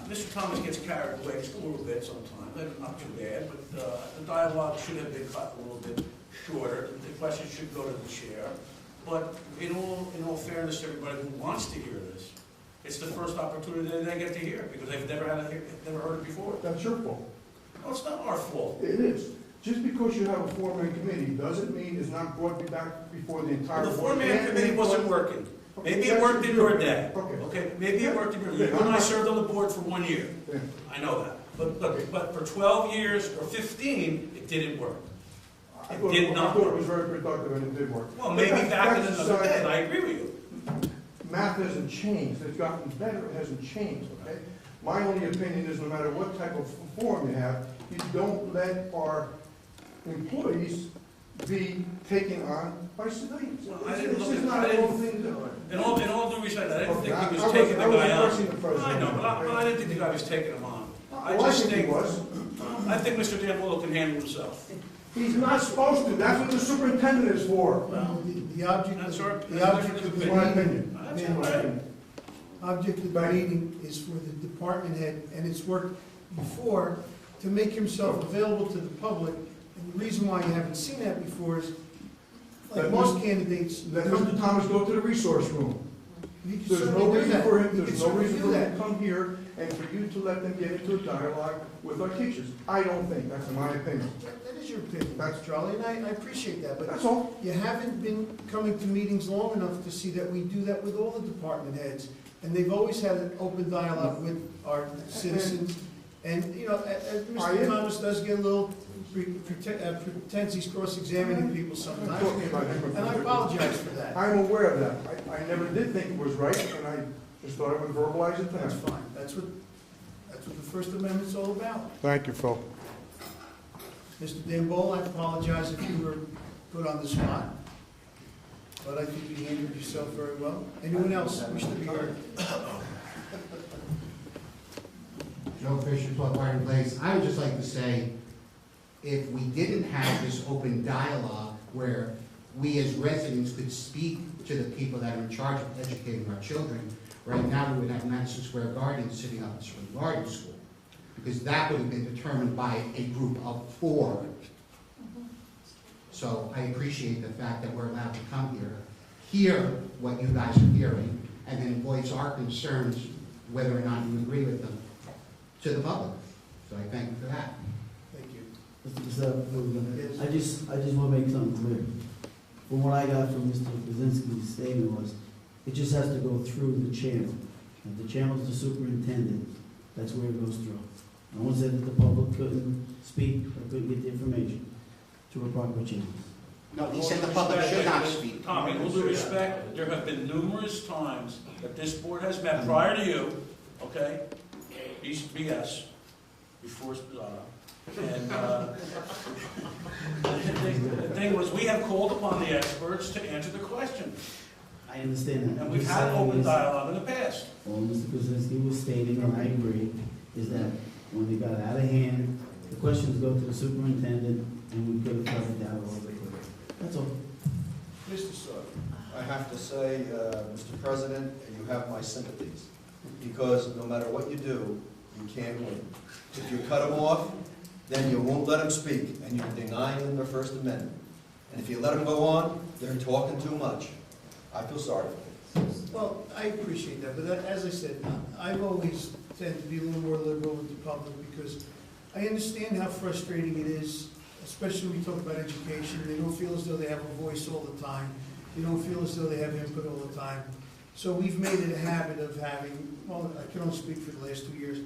Mr. Thomas gets carried away just a little bit sometimes, not too bad, but the dialogue should have been cut a little bit shorter. The questions should go to the chair. But in all fairness to everybody who wants to hear this, it's the first opportunity that they get to hear because they've never heard it before. That's your fault. No, it's not our fault. It is. Just because you have a 4-man committee doesn't mean it's not brought back before the entire The board. 4-man committee wasn't working. Maybe it worked in your day. Okay, maybe it worked in your day. You and I served on the board for 1 year. I know that. But for 12 years or 15, it didn't work. I thought it was very productive and it did work. Well, maybe back in another day, and I agree with you. Math hasn't changed. It's gotten better. It hasn't changed, okay? My only opinion is no matter what type of form you have, you don't let our employees be taken on by civilians. Well, I didn't This look is at not I a whole didn't, thing to in all due respect, I didn't think he was I taking the guy on. wasn't the I know, but I didn't think the guy was taking him on. I think he was. I think Mr. Danvolo can handle himself. He's not supposed to, that's what the superintendent is for. The object, That's our- the object of the That's my meeting, opinion. That's That's my okay. opinion. object of the meeting is for the department head, and it's worked before, to make himself available to the public. And the reason why you haven't seen that before is, like Let most Mr. candidates. Let Mr. Thomas go to the resource room. You can There's no certainly do reason that. for him, You there's can no reason certainly for do him to that. come here and for you to let them get into a dialogue with our teachers. I don't think, that's my opinion. That is your opinion, Dr. Charlie, and I appreciate that, but That's all. you haven't been coming to meetings long enough to see that we do that with all the department heads. And they've always had an open dialogue with our citizens. And, you know, Mr. Thomas does get a little pretends he's cross-examining people sometimes. I'm talking about him. And I apologize for that. I'm aware of that. I never did think it was right, and I just thought I would verbalize it That's tonight. fine. That's what the First Amendment's all about. Thank you, Phil. Mr. Dambol, I apologize if you were put on the spot, but I think you handled yourself very well. Anyone else wish to be heard? Joe Fisher, 12 Iron Place. I would just like to say, if we didn't have this open dialogue where we as residents could speak to the people that are in charge of educating our children, right now we would have Madison Square Garden sitting up in Spring Garden School, because that would have been determined by a group of 4. So I appreciate the fact that we're allowed to come here, hear what you guys are hearing, and then voice our concerns, whether or not you agree with them, to the public. So I thank you for that. Thank you. Mr. President, Yes. I just want to make something clear. From what I got from Mr. Kaczynski's statement was, it just has to go through the channel. If the channel's the superintendent, that's where it goes through. No one said that the public couldn't speak or couldn't get the information through a proper channel. No, he said the public should not speak. Tommy, with all due respect, there have been numerous times that this board has met prior to you, okay? BS, before Sposado. And the thing was, we have called upon the experts to answer the question. I understand that. And we've had open dialogue in the past. All Mr. Kaczynski was stating, and I agree, is that when they got out of hand, the questions go to the superintendent, and we could have covered that a little bit quicker. That's all. Mr. Sawyer. I have to say, Mr. President, you have my sympathies, because no matter what you do, you can't win. If you cut them off, then you won't let them speak, and you're denying them their First Amendment. And if you let them go on, they're talking too much. I feel sorry for them. Well, I appreciate that, but as I said, I've always tended to be a little more liberal with the public because I understand how frustrating it is, especially when we talk about education. They don't feel as though they have a voice all the time. They don't feel as though they have input all the time. So we've made it a habit of having, well, I can only speak for the last 2 years,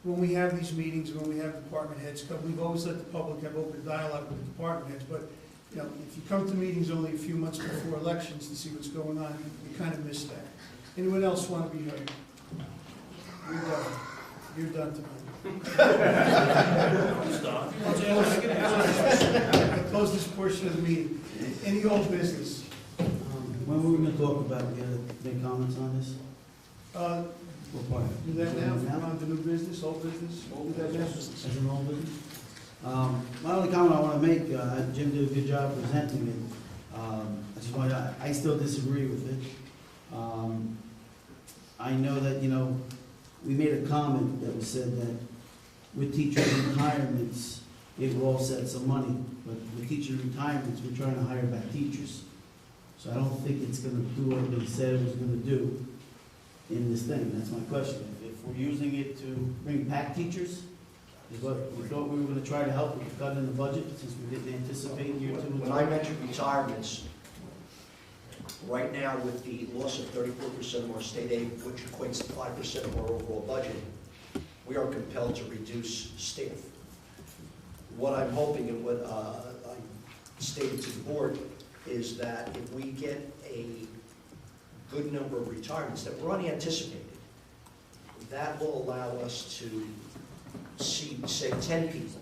when we have these meetings, when we have department heads come, we've always let the public have open dialogue with the department heads, but you know, if you come to meetings only a few months before elections to see what's going on, you kind of miss that. Anyone else want to be heard? You're done. You're done tonight. I close this portion of the meeting. Any old business? When were we going to talk about, make comments on this? What part? Do that now, if we're on to new business, old business, do that now. As an old business? My only comment I want to make, Jim did a good job presenting it. I still disagree with it. I know that, we made a comment that was said that with teacher retirements, it will offset some money, but with teacher retirements, we're trying to hire back teachers. So I don't think it's going to do what they said it was going to do in this thing. That's my question. If we're using it to bring back teachers, is what we thought we were going to try to help with the cut in the budget, since we didn't anticipate year 2 and 3. When I mentioned retirements, right now with the loss of 34% of our state aid, which equates to 5% of our overall budget, we are compelled to reduce staff. What I'm hoping and what I stated to the board is that if we get a good number of retirements that were unanticipated, that will allow us to see, say, 10 people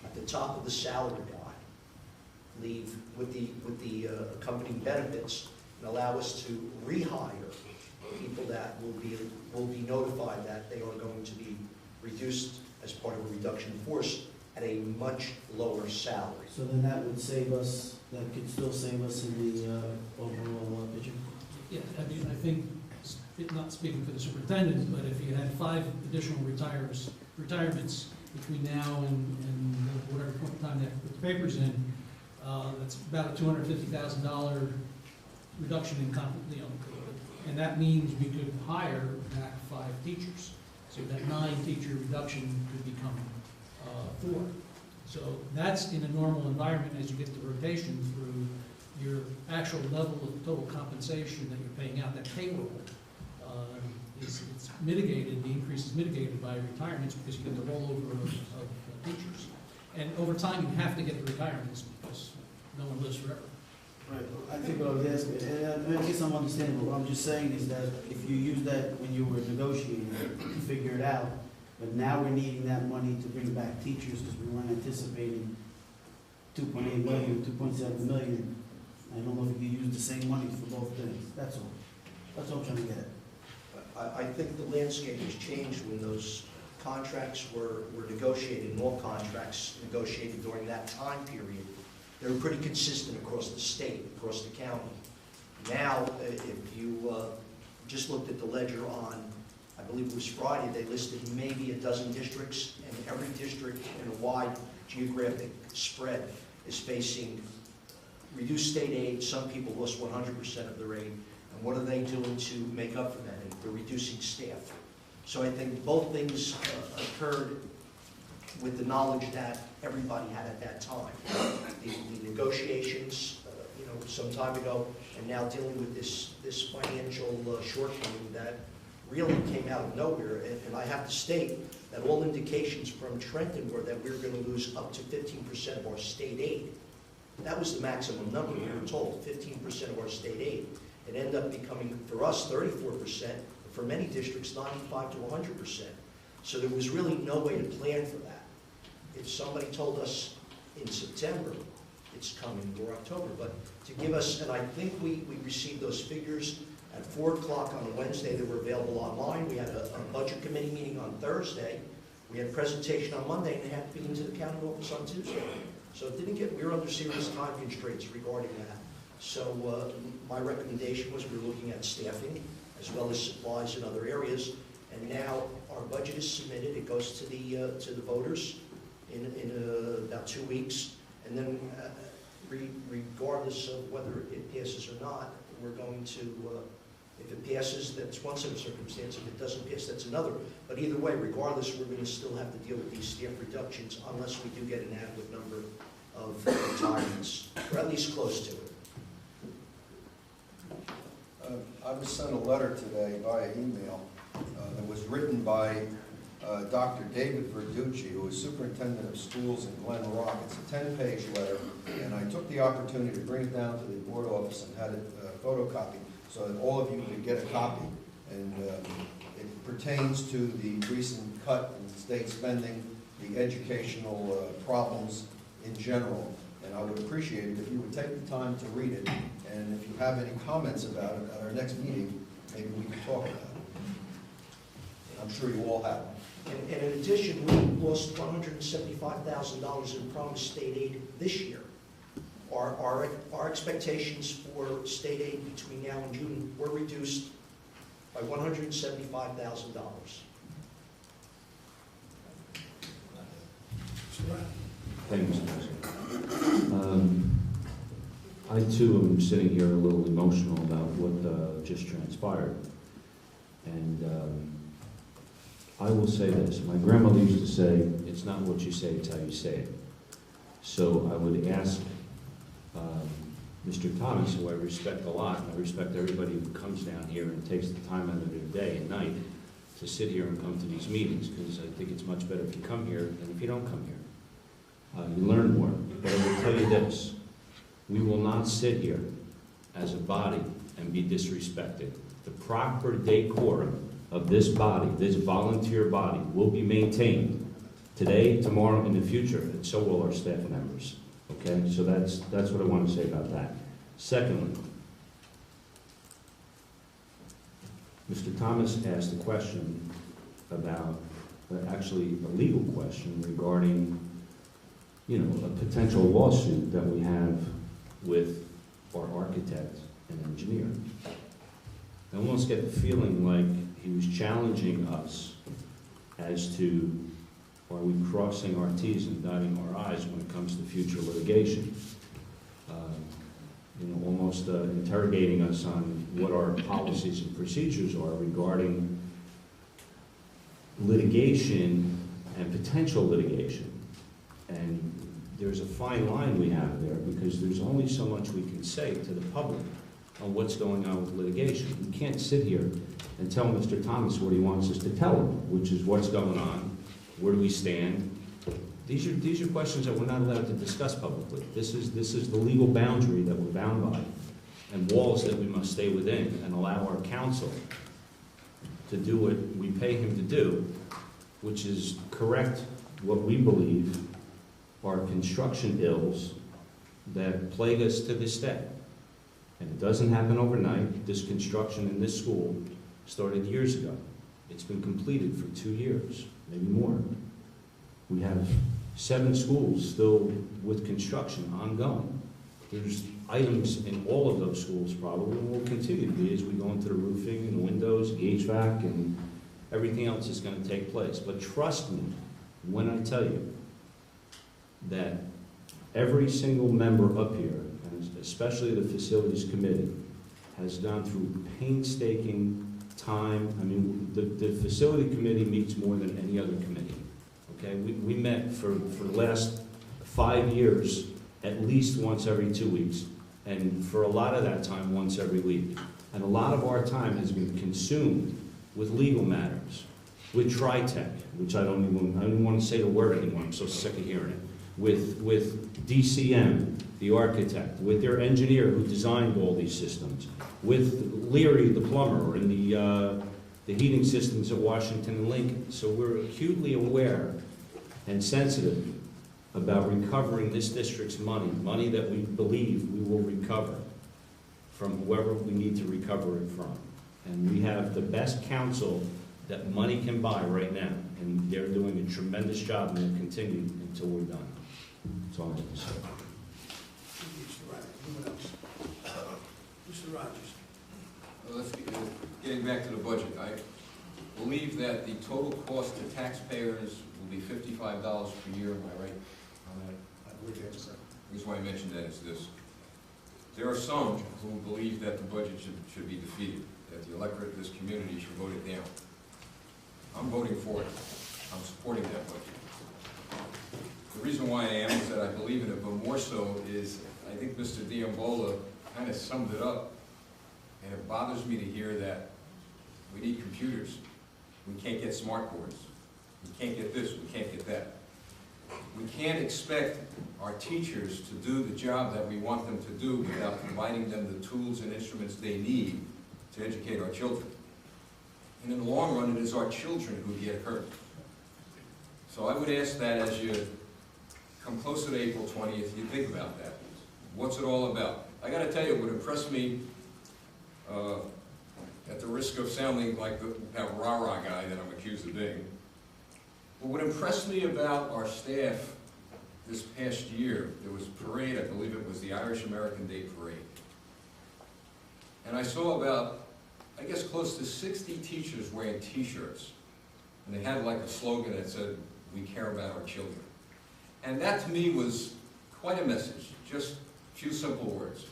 at the top of the salary line leave with the accompanying benefits, and allow us to rehire people that will be notified that they are going to be reduced as part of a reduction in force, at a much lower salary. So then that would save us, that could still save us in the overall picture? Yeah, I mean, I think, not speaking for the superintendent, but if you had 5 additional retirements between now and whatever point in time they have to put the papers in, that's about a $250,000 reduction in and that means we could hire back 5 teachers. So that 9-teacher reduction could become 4. So that's in a normal environment as you get the rotation through your actual level of total compensation that you're paying out, that payroll it's mitigated, the increase is mitigated by retirements because you get the rollover of teachers. And over time, you have to get the retirements because no one lives forever. Right, I think what I was asking, and I guess I'm understanding, but what I'm just saying is that if you use that when you were negotiating, you figure it out, but now we're needing that money to bring back teachers because we weren't anticipating 2.8 million, 2.7 million. I don't know if you use the same money for both things, that's all. That's all I'm trying to get at. I think the landscape has changed when those contracts were negotiated, and all contracts negotiated during that time period. They were pretty consistent across the state, across the county. Now, if you just looked at the ledger on, I believe it was Friday, they listed maybe a dozen districts, and every district in a wide geographic spread is facing reduced state aid. Some people lost 100% of their aid. And what are they doing to make up for that? They're reducing staff. So I think both things occurred with the knowledge that everybody had at that time. The negotiations, some time ago, and now dealing with this financial shortcoming that really came out of nowhere. And I have to state that all indications from Trenton were that we were going to lose up to 15% of our state aid. That was the maximum number we were told, 15% of our state aid. It ended up becoming, for us, 34%, for many districts, 95 to 100%. So there was really no way to plan for that. If somebody told us in September, it's coming, or October, but to give us, and I think we received those figures at 4 o'clock on a Wednesday. They were available online. We had a budget committee meeting on Thursday. We had a presentation on Monday, and they had to be into the county office on Tuesday. So it didn't get, we were under serious time constraints regarding that. So my recommendation was we were looking at staffing as well as supplies in other areas. And now our budget is submitted. It goes to the voters in about 2 weeks. And then regardless of whether it passes or not, we're going to, if it passes, that's one set of circumstances. If it doesn't pass, that's another. But either way, regardless, we're going to still have to deal with these staff reductions unless we do get an adequate number of retirements, or at least close to it. I was sent a letter today via email that was written by Dr. David Verducci, who is superintendent of schools in Glen Rock. It's a 10-page letter, and I took the opportunity to bring it down to the board office and had it photocopied so that all of you could get a copy. And it pertains to the recent cut in state spending, the educational problems in general. And I would appreciate it if you would take the time to read it. And if you have any comments about it at our next meeting, maybe we can talk about it. I'm sure you all have. And in addition, we lost $175,000 in promised state aid this year. Our expectations for state aid between now and June were reduced by $175,000. Thank you, Mr. President. I too am sitting here a little emotional about what just transpired. And I will say this. My grandmother used to say, it's not what you say, it's how you say it. So I would ask Mr. Thomas, who I respect a lot, and I respect everybody who comes down here and takes the time out of their day and night to sit here and come to these meetings, because I think it's much better if you come here than if you don't come here. You learn more. But I will tell you this. We will not sit here as a body and be disrespected. The proper decorum of this body, this volunteer body, will be maintained today, tomorrow, in the future, and so will our staff members. Okay? So that's what I want to say about that. Secondly, Mr. Thomas asked a question about, actually a legal question regarding a potential lawsuit that we have with our architect and engineer. I almost get the feeling like he was challenging us as to, are we crossing our T's and dotting our I's when it comes to future litigation? Almost interrogating us on what our policies and procedures are regarding litigation and potential litigation. And there's a fine line we have there, because there's only so much we can say to the public on what's going on with litigation. We can't sit here and tell Mr. Thomas what he wants us to tell him, which is what's going on, where do we stand. These are questions that we're not allowed to discuss publicly. This is the legal boundary that we're bound by, and walls that we must stay within, and allow our counsel to do what we pay him to do, which is correct what we believe are construction ills that plague us to this day. And it doesn't happen overnight. This construction in this school started years ago. It's been completed for 2 years, maybe more. We have 7 schools still with construction ongoing. There's items in all of those schools probably, and will continue to be as we go into the roofing and the windows, the HVAC, and everything else is going to take place. But trust me when I tell you that every single member up here, and especially the facilities committee, has gone through painstaking time. I mean, the facility committee meets more than any other committee. Okay, we met for the last 5 years at least once every 2 weeks, and for a lot of that time, once every week. And a lot of our time has been consumed with legal matters, with TriTech, which I don't even want to say the word anymore, I'm so sick of hearing it, with DCM, the architect, with their engineer who designed all these systems, with Leary, the plumber, and the heating systems at Washington and Lincoln. So we're acutely aware and sensitive about recovering this district's money that we believe we will recover from whoever we need to recover it from. And we have the best counsel that money can buy right now, and they're doing a tremendous job, and they'll continue until we're done. That's all I have to say. Mr. Rogers. Let's getting back to the budget. I believe that the total cost to taxpayers will be $55 per year. Am I right on that? I believe that's so. The reason why I mentioned that is this. There are some who believe that the budget should be defeated, that the electorate of this community should vote it down. I'm voting for it. I'm supporting that budget. The reason why I am is that I believe in it, but more so is I think Mr. Diambola kind of summed it up, and it bothers me to hear that we need computers. We can't get smart boards. We can't get this, we can't get that. We can't expect our teachers to do the job that we want them to do without providing them the tools and instruments they need to educate our children. And in the long run, it is our children who get hurt. So I would ask that as you come closer to April 20th, you think about that. What's it all about? I got to tell you, what impressed me, at the risk of sounding like that rah-rah guy that I'm accused of being, but what impressed me about our staff this past year, there was a parade, I believe it was the Irish American Day Parade. And I saw about, I guess, close to 60 teachers wearing t-shirts. And they had like a slogan that said, "We care about our children." And that to me was quite a message, just a few simple words.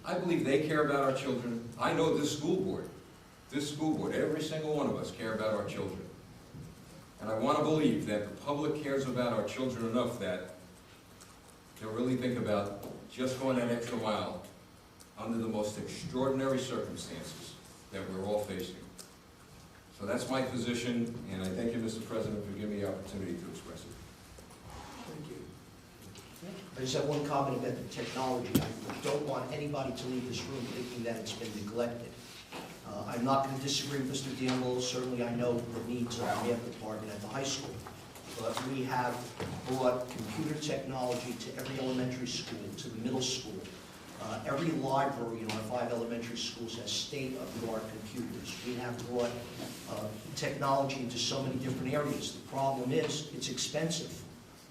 I believe they care about our children. I know this school board, every single one of us care about our children. And I want to believe that the public cares about our children enough that they'll really think about just going that extra mile under the most extraordinary circumstances that we're all facing. So that's my position, and I thank you, Mr. President, for giving me the opportunity to express it. Thank you. I just have one comment about the technology. I don't want anybody to leave this room thinking that it's been neglected. I'm not going to disagree with Mr. Diambola. Certainly I know the needs of the math department at the high school. But we have brought computer technology to every elementary school, to the middle school. Every library in our 5 elementary schools has state-of-the-art computers. We have brought technology into so many different areas. The problem is, it's expensive.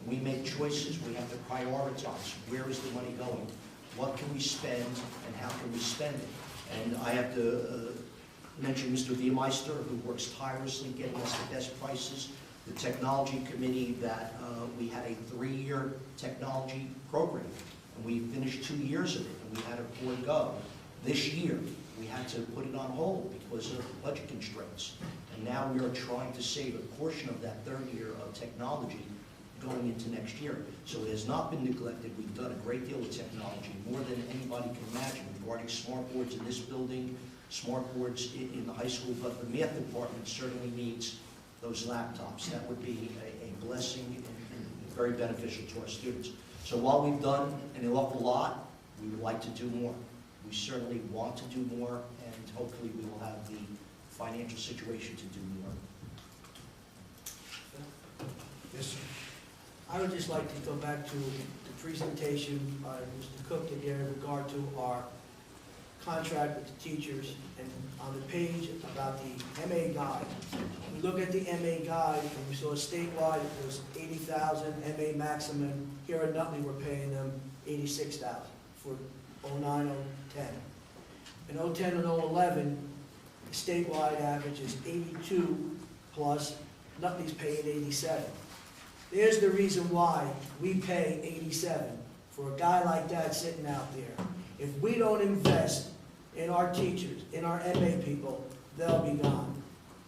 We make choices, we have to prioritize. Where is the money going? What can we spend and how can we spend it? And I have to mention Mr. Viemeister, who works tirelessly getting us the best prices. The technology committee that we had a 3-year technology program, and we finished 2 years of it, and we had to forego. This year, we had to put it on hold because of budget constraints. And now we are trying to save a portion of that 3rd year of technology going into next year. So it has not been neglected. We've done a great deal with technology, more than anybody can imagine, regarding smart boards in this building, smart boards in the high school, but the math department certainly needs those laptops. That would be a blessing and very beneficial to our students. So while we've done an awful lot, we would like to do more. We certainly want to do more, and hopefully we will have the financial situation to do more. Yes, sir. I would just like to go back to the presentation by Mr. Cook in there in regard to our contract with the teachers, and on the page about the MA guide. We look at the MA guide, and we saw statewide it was 80,000 MA maximum. Here in Nutley, we're paying them 86,000 for 09, 010. In 010 and 011, the statewide average is 82 plus, Nutley's paying 87. There's the reason why we pay 87 for a guy like that sitting out there. If we don't invest in our teachers, in our MA people, they'll be gone.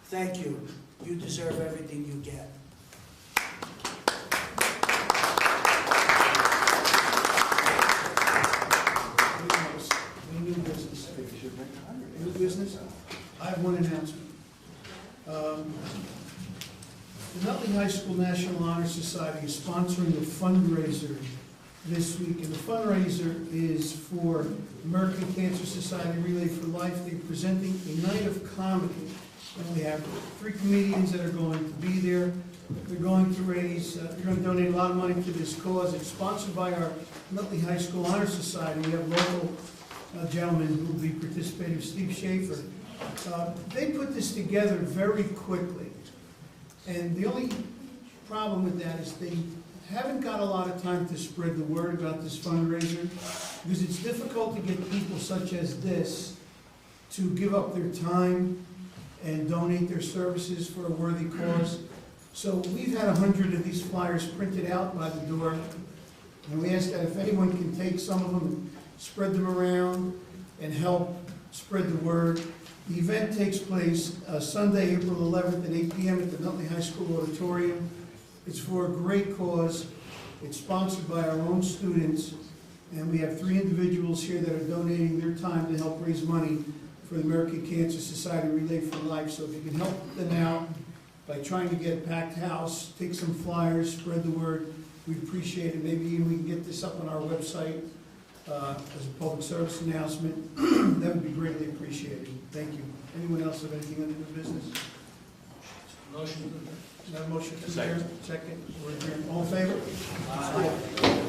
Thank you. You deserve everything you get. New business. New business? I have one announcement. The Nutley High School National Honor Society is sponsoring a fundraiser this week, and the fundraiser is for American Cancer Society Relay for Life. They're presenting a night of comedy, and we have 3 comedians that are going to be there. They're going to raise, they're going to donate a lot of money to this cause. It's sponsored by our Nutley High School Honor Society. We have local gentlemen who will be participating, Steve Schaefer. They put this together very quickly, and the only problem with that is they haven't got a lot of time to spread the word about this fundraiser, because it's difficult to get people such as this to give up their time and donate their services for a worthy cause. So we've had 100 of these flyers printed out by the door, and we ask that if anyone can take some of them and spread them around and help spread the word. The event takes place Sunday, April 11th at 8 p.m. at the Nutley High School Auditorium. It's for a great cause. It's sponsored by our own students, and we have 3 individuals here that are donating their time to help raise money for the American Cancer Society Relay for Life. So if you can help them out by trying to get a packed house, take some flyers, spread the word, we'd appreciate it. Maybe even we can get this up on our website as a public service announcement. That would be greatly appreciated. Thank you. Anyone else have anything under the business? Motion. No motion to Second. adjourn? Second. We're adjourned. All in favor? Aye.